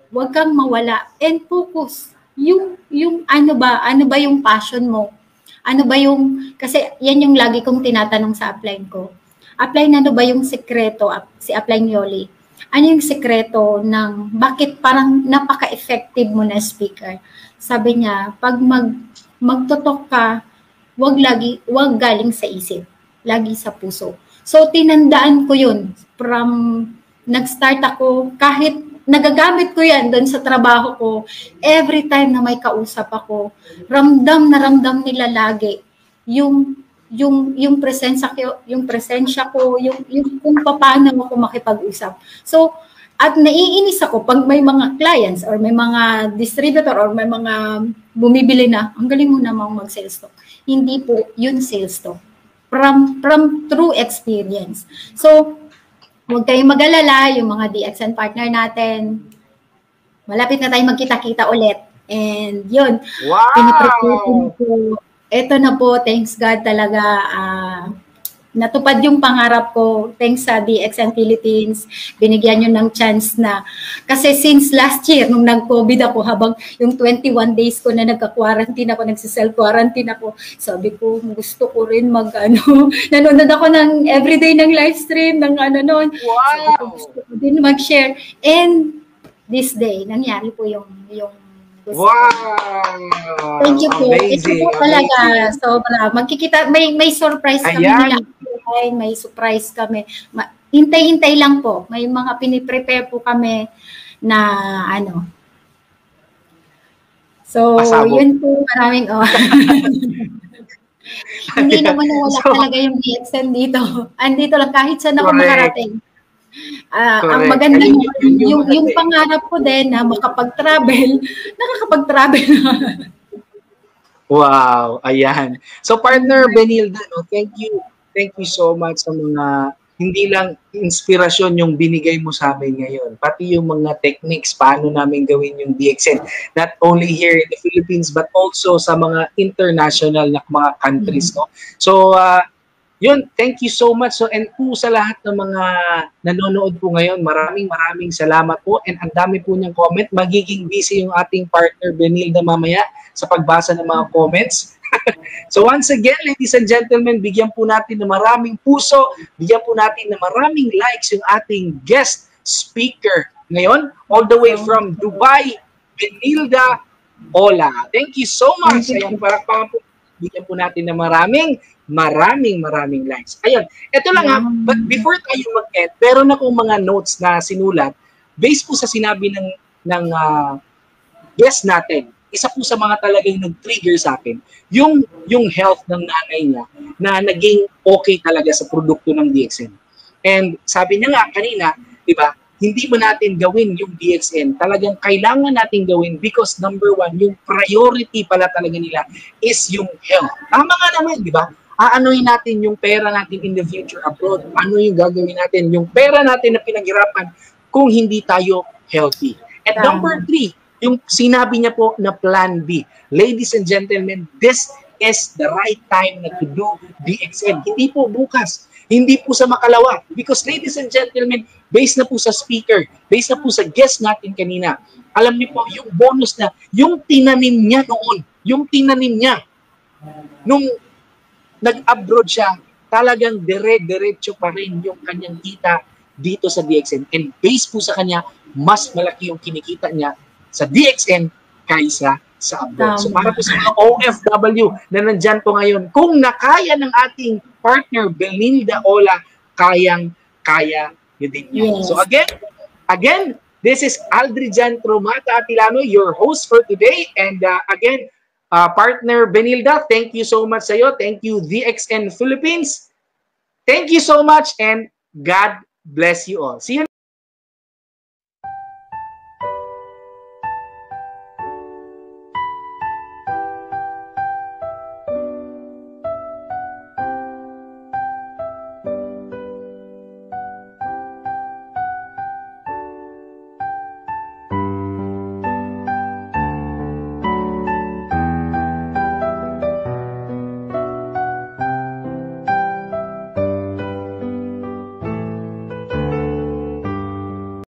huwag kang mawala and focus. Yung ano ba yung passion mo? Ano ba yung, kasi yan yung lagi kong tinatanong sa upline ko. Upline, ano ba yung sekreto, si Upline Yoli? Ano yung sekreto ng bakit parang napaka-effective mo na speaker? Sabi niya, pag magtotok ka, wag galing sa isip, lagi sa puso. So, tinandaan ko yun. From nag-start ako, kahit nagagamit ko yan doon sa trabaho ko, every time na may kausap ako, ramdam nila lagi yung presensya ko, yung kung paano ako makipag-usap. So, at naiinis ako pag may mga clients or may mga distributor or may mga bumibili na, ang galing mo namang mag-sales talk. Hindi po yun sales talk. From true experience. So, huwag kayong mag-alala, yung mga DXN partner natin, malapit na tayong magkita-kita ulit. And yun, piniprepare ko. Ito na po, thanks God talaga, natupad yung pangarap ko. Thanks sa DXN Philippines, binigyan nyo ng chance na, kasi since last year, nung nag-COVID ako, habang yung 21 days ko na nagka-quarantine ako, nagsiself-quarantine ako, sabi ko, gusto ko rin nanonood ako ng everyday ng live stream, ng noon. Wow! Sabi ko, gusto ko din mag-share. And this day, nangyari po yung wow! Thank you po. Amazing. Ito po talaga. Sobra. Magkikita, may surprise kami nila. May surprise kami. Hintay-hintay lang po. May mga piniprepare po kami na So, pasabog. Yun po maraming Hindi naman nawala talaga yung DXN dito. Andito lang kahit saan ako makarating. Ang maganda yung pangarap ko din na makapag-travel, nakakapag-travel. Wow, ayan. So partner Benilda, thank you so much sa mga hindi lang inspirasyon yung binigay mo sa amin ngayon, pati yung mga techniques, paano namin gawin yung DXN, not only here in the Philippines, but also sa mga international na mga countries, no? So, yun, thank you so much. So, and po sa lahat ng mga nanonood po ngayon, maraming salamat po. And ang dami po niyang comment. Magiging busy yung ating partner, Benilda, mamaya sa pagbasa ng mga comments. So once again, ladies and gentlemen, bigyan po natin ng maraming puso, bigyan po natin ng maraming likes yung ating guest speaker ngayon, all the way from Dubai, Benilda Ola. Thank you so much. Ayan, po, bigyan po natin ng maraming likes. Ayun, ito lang ha, but before tayo mag-end, meron akong mga notes na sinulat based po sa sinabi ng guest natin. Isa po sa mga talagang nag-trigger sa akin, yung health ng nanay niya na naging okay talaga sa produkto ng DXN. And sabi niya nga kanina, di ba, hindi mo natin gawin yung DXN. Talagang kailangan natin gawin because number one, yung priority pala talaga nila is yung health. Tama nga naman, di ba? Aanoyin natin yung pera natin in the future abroad. Ano yung gagawin natin? Yung pera natin na pinaghirapan kung hindi tayo healthy. At number three, yung sinabi niya po na plan B. Ladies and gentlemen, this is the right time na to do DXN. Hindi po bukas. Hindi po sa makalawa. Because ladies and gentlemen, based na po sa speaker, based na po sa guest natin kanina, alam niyo po, yung bonus na, yung tinanim niya noon, yung tinanim niya, nung nag-abroad siya, talagang dire-diretso pa rin yung kanyang kita dito sa DXN. And based po sa kanya, mas malaki yung kinikita niya sa DXN kaysa sa abroad. So para po sa mga OFW na nandyan po ngayon, kung nakaya ng ating partner Benilda Ola, kaya yun din yan. Yes. So again, this is Aldrijan Tromata Atilano, your host for today. And again, partner Benilda, thank you so much sa'yo. Thank you DXN Philippines. Thank you so much and God bless you all. See you